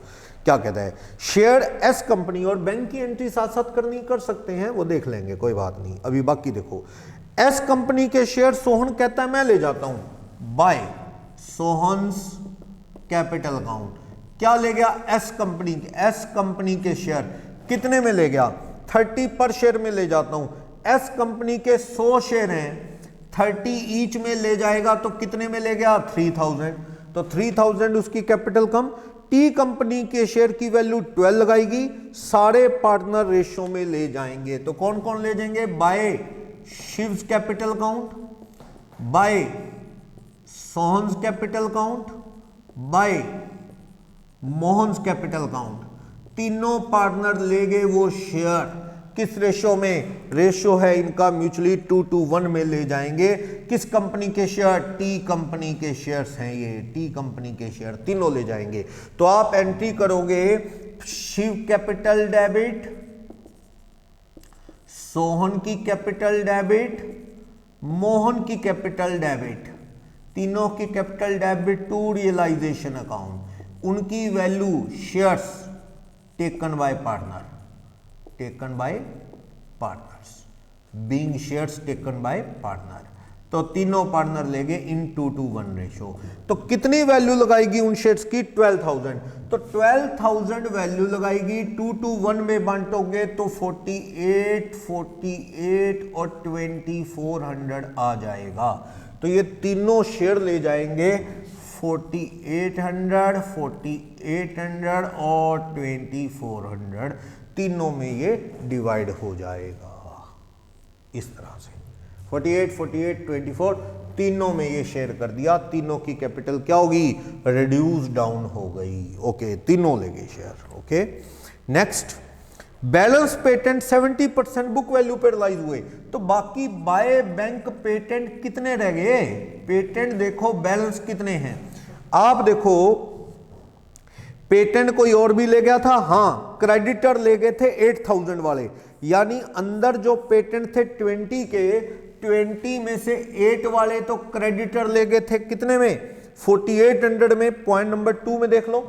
क्या कहता है? शेयर एस कंपनी, और बैंक की एंट्री साथ साथ कर सकते हैं, वो देख लेंगे, कोई बात नहीं। अभी बाकी देखो, एस कंपनी के शेयर सोहन कहता है मैं ले जाता हूं, बाय सोहन्स कैपिटल अकाउंट। क्या ले गया? एस कंपनी के, एस कंपनी के शेयर कितने में ले गया? 30 पर शेयर में ले जाता हूं। एस कंपनी के 100 शेयर हैं, 30 ईच में ले जाएगा, तो कितने में ले गया? 3,000, तो 3,000 उसकी कैपिटल कम। टी कंपनी के शेयर की वैल्यू 12 लगाएगी, सारे पार्टनर रेशो में ले जाएंगे, तो कौन कौन ले जाएंगे? By Shiv's capital account, by Sohan's capital account, by Mohan's capital account, तीनों पार्टनर ले गए वो शेयर, किस रेशो में? रेशो है इनका म्यूचुअली 2:1 में ले जाएंगे। किस कंपनी के शेयर? टी कंपनी के शेयर्स हैं ये, टी कंपनी के शेयर तीनों ले जाएंगे। तो आप एंट्री करोगे शिव कैपिटल डेबिट, सोहन की कैपिटल डेबिट, मोहन की कैपिटल डेबिट, तीनों की capital debit to realisation account, उनकी value shares taken by partner, taken by partners, being shares taken by partner, तो तीनों पार्टनर लेंगे इन 2:1 रेशो। तो कितनी वैल्यू लगाएगी उन शेयर्स की? 12,000, तो 12,000 वैल्यू लगाएगी, 2:1 में बांटोगे तो 48, 48 और 2400 आ जाएगा। तो ये तीनों शेयर ले जाएंगे 4800, 4800 और 2400, तीनों में ये डिवाइड हो जाएगा इस तरह से, 48, 48, 24, तीनों में ये शेयर कर दिया, तीनों की कैपिटल क्या होगी? रिड्यूस डाउन हो गई। ओके, तीनों ले गए share. Okay, next, balance patent 70% book value पे रियलाइज हुए, तो बाकी बाय बैंक पेटेंट कितने रह गए? पेटेंट देखो बैलेंस कितने हैं, आप देखो पेटेंट कोई और भी ले गया था, हाँ क्रेडिटर ले गए थे 8,000 वाले, यानी अंदर जो पेटेंट थे 20 के, 20 में से 8 वाले तो क्रेडिटर ले गए थे कितने में? 4800 में। पॉइंट नंबर 2 में देख लो,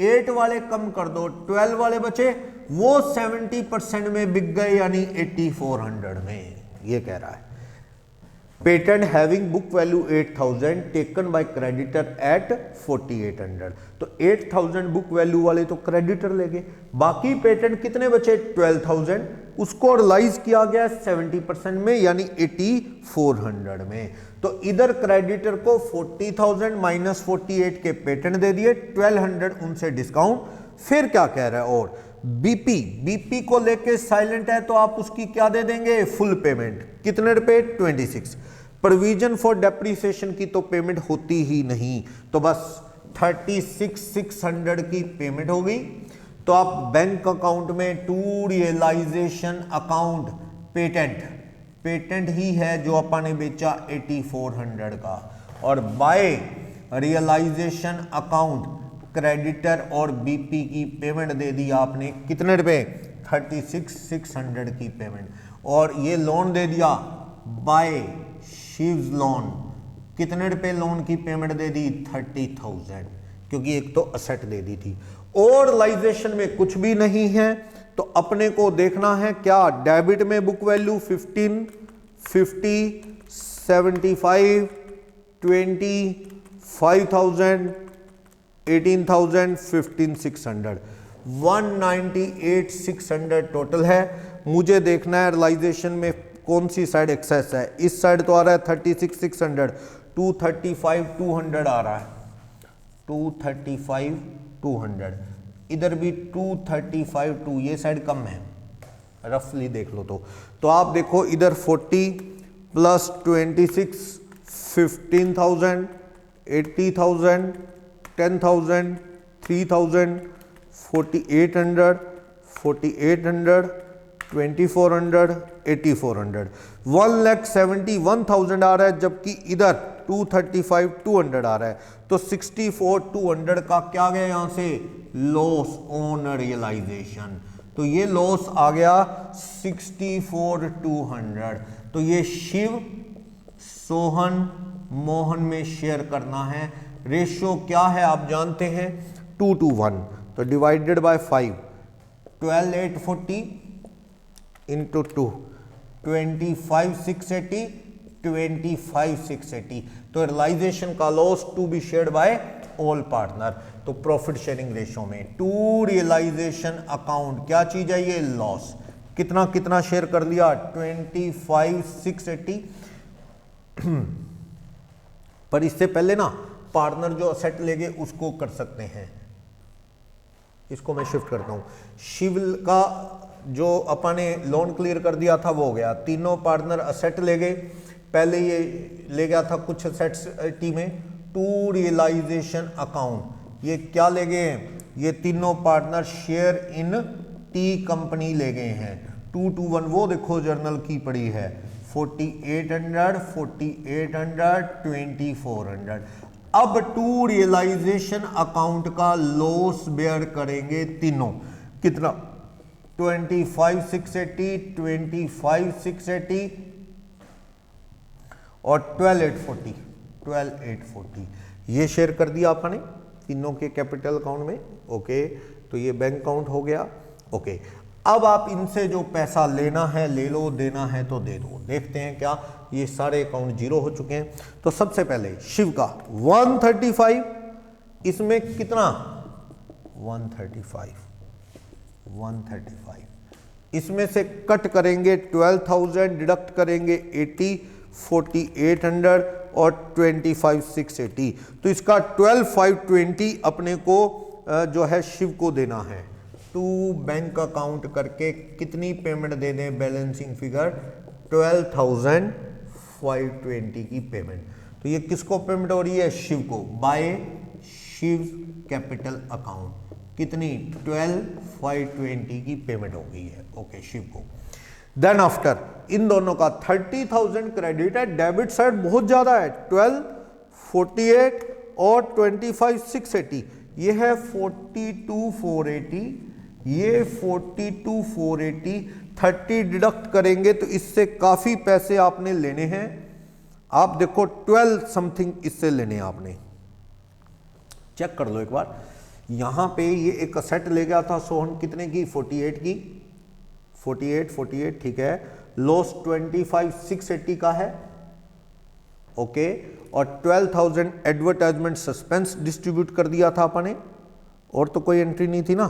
8 वाले कम कर दो, 12 वाले बचे, वो 70% में बिक गए, यानी 8400 में। ये कह रहा है patent having book value 8,000 taken by creditor at 4800, तो 8,000 बुक वैल्यू वाले तो क्रेडिटर ले गए, बाकी पेटेंट कितने बचे? 12,000, उसको रियलाइज किया गया 70% में, यानी 8400 में। तो इधर क्रेडिटर को 40,000 माइनस 48 के पेटेंट दे दिए, 1200 उनसे डिस्काउंट। फिर क्या कह रहा है? और बीपी को लेके साइलेंट है, तो आप उसकी क्या दे देंगे? फुल पेमेंट, कितने रुपए? 26। प्रोविजन फॉर डेप्रिसिएशन की तो पेमेंट होती ही नहीं, तो बस 36,600 की पेमेंट होगी। तो आप बैंक अकाउंट में टू रियलाइजेशन अकाउंट पेटेंट ही है जो अपन ने बेचा 8400 का, और बाय रियलाइजेशन अकाउंट क्रेडिटर और बीपी की पेमेंट दे दी आपने कितने रुपए 36,600 की पेमेंट, और ये लोन दे दिया बाय शिव्स लोन कितने रुपए लोन की पेमेंट दे दी 30,000, क्योंकि एक तो असेट दे दी थी। और रियलाइजेशन में कुछ भी नहीं है तो अपने को देखना है क्या, डेबिट में बुक वैल्यू 15, 50, 75, 20, 5,000, 18,000, 15,600, 198,600 टोटल है। मुझे देखना है रियलाइजेशन में कौन सी साइड एक्सेस है। इस साइड तो आ रहा है 36,600, 235,200 आ रहा है, 235,200, इधर भी 235,200, ये साइड कम है रफली देख लो तो आप देखो इधर 40 प्लस 26 15,000, 80,000, 10,000, 3,000, 4,800, 4,800, 2,400, 8,400, 1,71,000 आ रहा है, जबकि इधर 235,200 आ रहा है। तो 64,200 का क्या गया यहां से लॉस ऑन रियलाइजेशन, तो ये लॉस आ गया 64,200। तो ये शिव सोहन मोहन में शेयर करना है। रेशियो क्या है आप जानते हैं 2:1, तो डिवाइडेड बाय 5, 12,840 इंटू 2, 25,680, 25,680। तो रियलाइजेशन का loss to be shared by all partner. तो प्रॉफिट शेयरिंग रेशियो में टू रियलाइजेशन अकाउंट क्या चीज है ये लॉस, कितना कितना शेयर कर लिया 25,680। पर इससे पहले ना पार्टनर जो असेट लेंगे उसको कर सकते हैं, इसको मैं शिफ्ट करता हूं। शिव का जो अपन ने लोन क्लियर कर दिया था वो हो गया, तीनों पार्टनर असेट ले गए, पहले ये ले गया था कुछ असेट्स टी में, टू रियलाइजेशन अकाउंट ये क्या ले गए हैं, ये तीनों partner share in T company ले गए हैं 2:1, वो देखो जर्नल की पड़ी है 4,800, 4,800, 2,400। अब टू रियलाइजेशन अकाउंट का लॉस बेयर करेंगे तीनों, कितना 25,680, 25,680 और 12,840 ये शेयर कर दिया आपने तीनों के कैपिटल अकाउंट में। ओके, तो ये बैंक अकाउंट हो गया। ओके, अब आप इनसे जो पैसा लेना है ले लो, देना है तो दे दो। देखते हैं क्या ये सारे अकाउंट जीरो हो चुके हैं। तो सबसे पहले शिव का 135, इसमें कितना 135, इसमें से कट करेंगे 12,000, डिडक्ट करेंगे 80, 4,800 और 25,680। तो इसका 12,520 अपने को जो है शिव को देना है। टू बैंक अकाउंट करके कितनी पेमेंट दे दें, बैलेंसिंग फिगर 12,520 की पेमेंट। तो ये किसको पेमेंट हो रही है शिव को, बाय शिव कैपिटल अकाउंट, कितनी 12,520 की पेमेंट हो गई है। ओके, शिव को। देन आफ्टर इन दोनों का 30,000 क्रेडिट है, डेबिट साइड बहुत ज्यादा है 12,48 और 25,680, ये है 42,480, ये 42,480, 30 डिडक्ट करेंगे तो इससे काफी पैसे आपने लेने हैं। आप देखो 12 समथिंग इससे लेने आपने, चेक कर लो एक बार। यहां पे ये एक असेट ले गया था सोहन, कितने की 48 की, 48 ठीक है। लॉस 25,680 का है। ओके, और 12,000 एडवर्टाइजमेंट सस्पेंस डिस्ट्रीब्यूट कर दिया था अपने, और तो कोई एंट्री नहीं थी ना।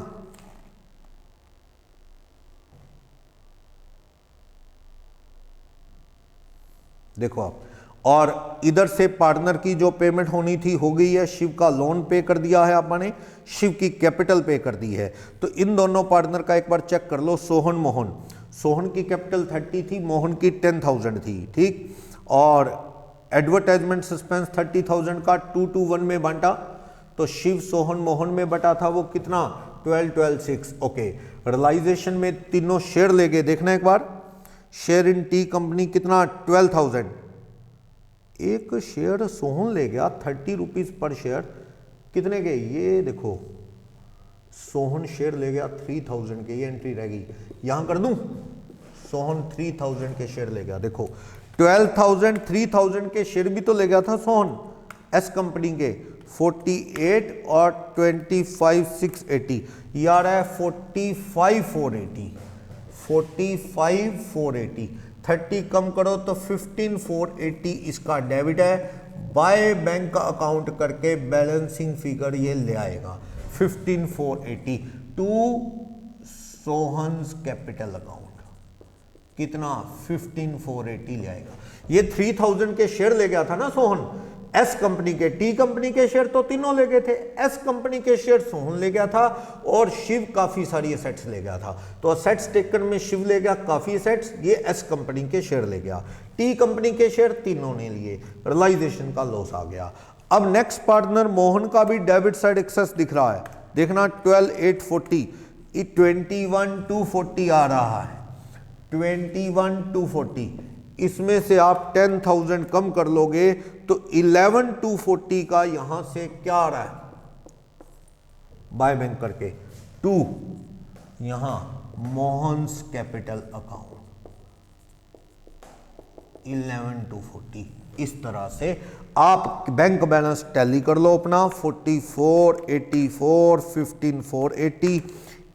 देखो आप, और इधर से पार्टनर की जो पेमेंट होनी थी हो गई है, शिव का लोन पे कर दिया है आपने, शिव की कैपिटल पे कर दी है। तो इन दोनों पार्टनर का एक बार चेक कर लो, सोहन मोहन, सोहन की कैपिटल 30 थी, मोहन की 10,000 थी, ठीक। और एडवर्टाइजमेंट सस्पेंस 30,000 का 2:1 में बांटा, तो शिव सोहन मोहन में बटा था वो कितना 12 12 6 ओके। रियलाइजेशन में तीनों शेयर ले गए, देखना एक बार, शेयर इन टी कंपनी कितना 12,000, एक शेयर सोहन ले गया 30 रुपीज पर शेयर, कितने के, ये देखो सोहन शेयर ले गया 3000 के, ये एंट्री रह गई, यहां कर दूं, सोहन 3000 के शेयर ले गया, देखो 12,000 3000 के शेयर भी तो ले गया था सोहन एस कंपनी के, 48 और 25 680, यार है 45 480, 45 480, 30 कम करो तो 15 480 इसका डेबिट है, बाय बैंक अकाउंट करके बैलेंसिंग फिगर ये ले आएगा 15 480 टू सोहन्स कैपिटल अकाउंट, कितना 15 480 ले आएगा। ये 3000 के शेयर ले गया था ना सोहन एस कंपनी के, टी कंपनी के शेयर तो तीनों ले गए थे, एस कंपनी के शेयर सोहन ले गया था और शिव काफी सारी एसेट्स ले गया था, तो एसेट्स टेकन में शिव ले गया काफी एसेट्स, ये एस कंपनी के शेयर ले गया, टी कंपनी के शेयर तीनों ने लिए, रियलाइजेशन का लॉस आ गया। अब नेक्स्ट पार्टनर मोहन का भी डेबिट साइड एक्सेस दिख रहा है, देखना 12 840, 21 240 आ रहा है, 21 240, इसमें से आप 10,000 कम कर लोगे तो 11 240 का यहां से क्या आ रहा है, बाय बैंक करके 2, यहां मोहन्स कैपिटल अकाउंट 11 240, इस तरह से आप बैंक बैलेंस टैली कर लो अपना, 44 84 15 480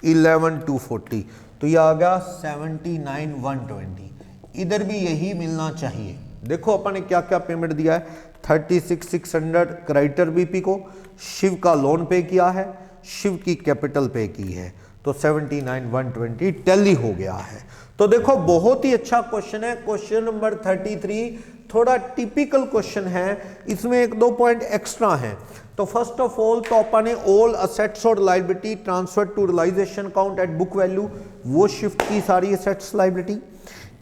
11 240, तो यह आ गया 79 120, इधर भी यही मिलना चाहिए। देखो अपन ने क्या क्या पेमेंट दिया है, 36 600 क्रेडिटर बीपी को, शिव का लोन पे किया है, शिव की कैपिटल पे की है, तो 79 120 टैली हो गया है। तो देखो बहुत ही अच्छा क्वेश्चन है, क्वेश्चन नंबर 33 थोड़ा टिपिकल क्वेश्चन है, इसमें एक दो पॉइंट एक्स्ट्रा हैं। तो फर्स्ट ऑफ ऑल तो अपन ने ऑल असेट्स और liability transfer to realisation account at book value, वो शिफ्ट की सारी असेट्स लायबिलिटी।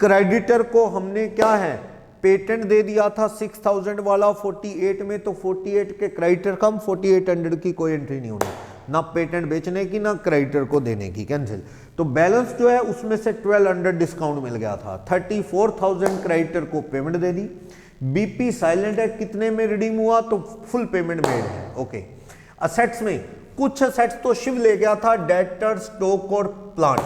क्रेडिटर को हमने क्या है, पेटेंट दे दिया था 6000 वाला 48 में, तो 48 के क्रेडिटर कम, 4800 की कोई एंट्री नहीं होनी, ना पेटेंट बेचने की ना क्रेडिटर को देने की, कैंसिल। तो बैलेंस जो है उसमें से 1200 डिस्काउंट मिल गया था, 34,000 क्रेडिटर को पेमेंट दे दी, बीपी साइलेंट है, कितने में रिडीम हुआ, तो फुल पेमेंट मेड है, ओके। असेट्स में कुछ असेट्स तो शिव ले गया था, डेटर स्टॉक और प्लांट,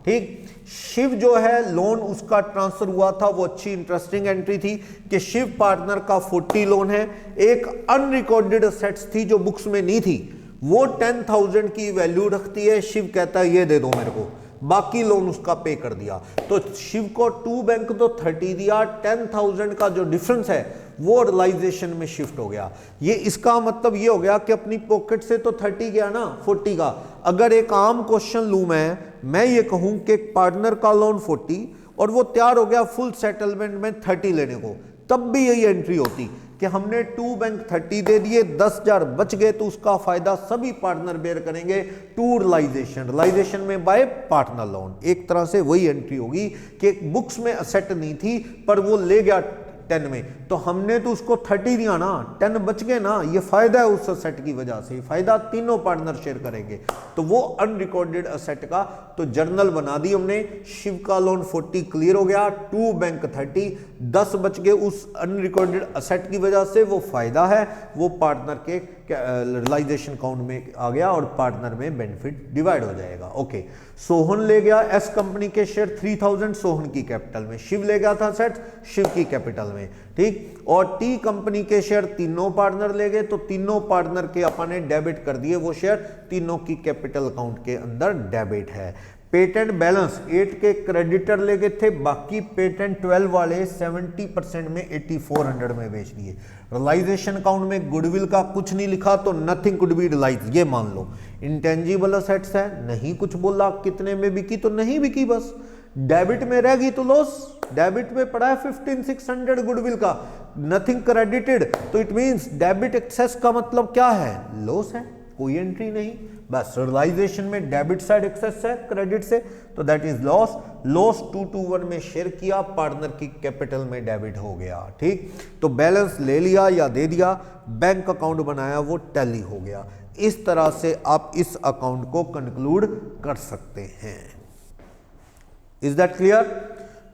ठीक। शिव जो है लोन उसका ट्रांसफर हुआ था, वो अच्छी इंटरेस्टिंग एंट्री थी कि शिव पार्टनर का 40 लोन है, एक अनरिकॉर्डेड असेट्स थी जो बुक्स में नहीं थी, वो 10,000 की वैल्यू रखती है, शिव कहता है ये दे दो मेरे को, बाकी लोन उसका पे कर दिया, तो शिव को टू बैंक तो 30 दिया, 10,000 का जो डिफरेंस है वो रियलाइजेशन में शिफ्ट हो गया। ये इसका मतलब ये हो गया कि अपनी पॉकेट से तो 30 गया ना 40 का। अगर एक आम क्वेश्चन लूं मैं ये कहूं कि पार्टनर का लोन 40 और वो तैयार हो गया फुल सेटलमेंट में 30 लेने को, तब भी यही एंट्री होती कि हमने टू बैंक 30 दे दिए, 10,000 बच गए, तो उसका फायदा सभी पार्टनर बेयर करेंगे टू रियलाइजेशन में बाय पार्टनर लोन। एक तरह से वही एंट्री होगी कि बुक्स में असेट नहीं थी पर वो ले गया 10 में, तो हमने तो उसको 30 दिया ना, 10 बच गए ना, ये फायदा है उस असेट की वजह से, फायदा तीनों पार्टनर शेयर करेंगे, तो वो अनरिकॉर्डेड असेट का तो जर्नल बना दी हमने। शिव का लोन 40 क्लियर हो गया, टू बैंक 30, 10 बच गए उस अनरिकॉर्डेड असेट की वजह से, वो फायदा है, वो पार्टनर के रियलाइजेशन अकाउंट में आ गया और पार्टनर में बेनिफिट डिवाइड हो जाएगा, ओके। सोहन ले गया एस कंपनी के शेयर 3000 सोहन की कैपिटल में, शिव ले गया था सेट शिव की कैपिटल में, ठीक। और टी कंपनी के शेयर तीनों पार्टनर ले गए, तो तीनों पार्टनर के अपन ने डेबिट कर दिए, वो शेयर तीनों की कैपिटल अकाउंट के अंदर डेबिट है। पेटेंट बैलेंस 8 के क्रेडिटर ले गए थे, बाकी पेटेंट 12 वाले 70% में 8400 में बेच दिए। रियलाइजेशन अकाउंट में गुडविल का कुछ नहीं लिखा, तो नथिंग कुड बी रियलाइज, ये मान लो। इंटेंजिबल असेट्स है, नहीं कुछ बोला, कितने में बिकी तो नहीं बिकी, बस डेबिट में रहेगी तो लॉस, डेबिट में पड़ा है 15,600 गुडविल का, नथिंग क्रेडिटेड, तो इट मींस डेबिट एक्सेस का मतलब क्या है, लॉस है, कोई एंट्री नहीं, बस रियलाइजेशन में डेबिट साइड एक्सेस है क्रेडिट से, तो दैट इज लॉस। लॉस 221 में शेयर किया, पार्टनर की कैपिटल में डेबिट हो गया, ठीक। तो बैलेंस ले लिया या दे दिया, बैंक अकाउंट बनाया, वो टैली हो गया। इस तरह से आप इस अकाउंट को कंक्लूड कर सकते हैं। Is that clear?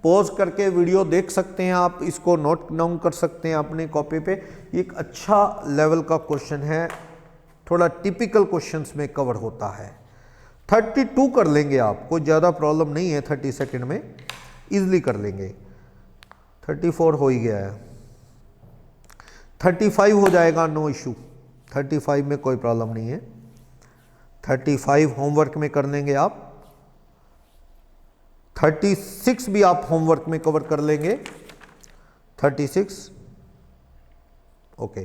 पॉज करके वीडियो देख सकते हैं आप, इसको नोट डाउन कर सकते हैं अपने कॉपी पे। एक अच्छा लेवल का क्वेश्चन है, थोड़ा टिपिकल क्वेश्चंस में कवर होता है। 32 कर लेंगे आप, कोई ज़्यादा प्रॉब्लम नहीं है, 30 सेकेंड में इजली कर लेंगे। 34 हो ही गया है, 35 हो जाएगा, नो इशू। 35 में कोई प्रॉब्लम नहीं है, 35 होमवर्क में कर लेंगे आप। 36 भी आप होमवर्क में कवर कर लेंगे, 36 ओके।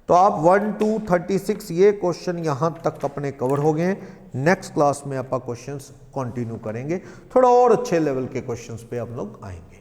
तो आप 1 to 36 ये क्वेश्चन यहां तक अपने कवर हो गए हैं। नेक्स्ट क्लास में आप क्वेश्चंस कंटिन्यू करेंगे, थोड़ा और अच्छे लेवल के क्वेश्चंस पे आप लोग आएंगे।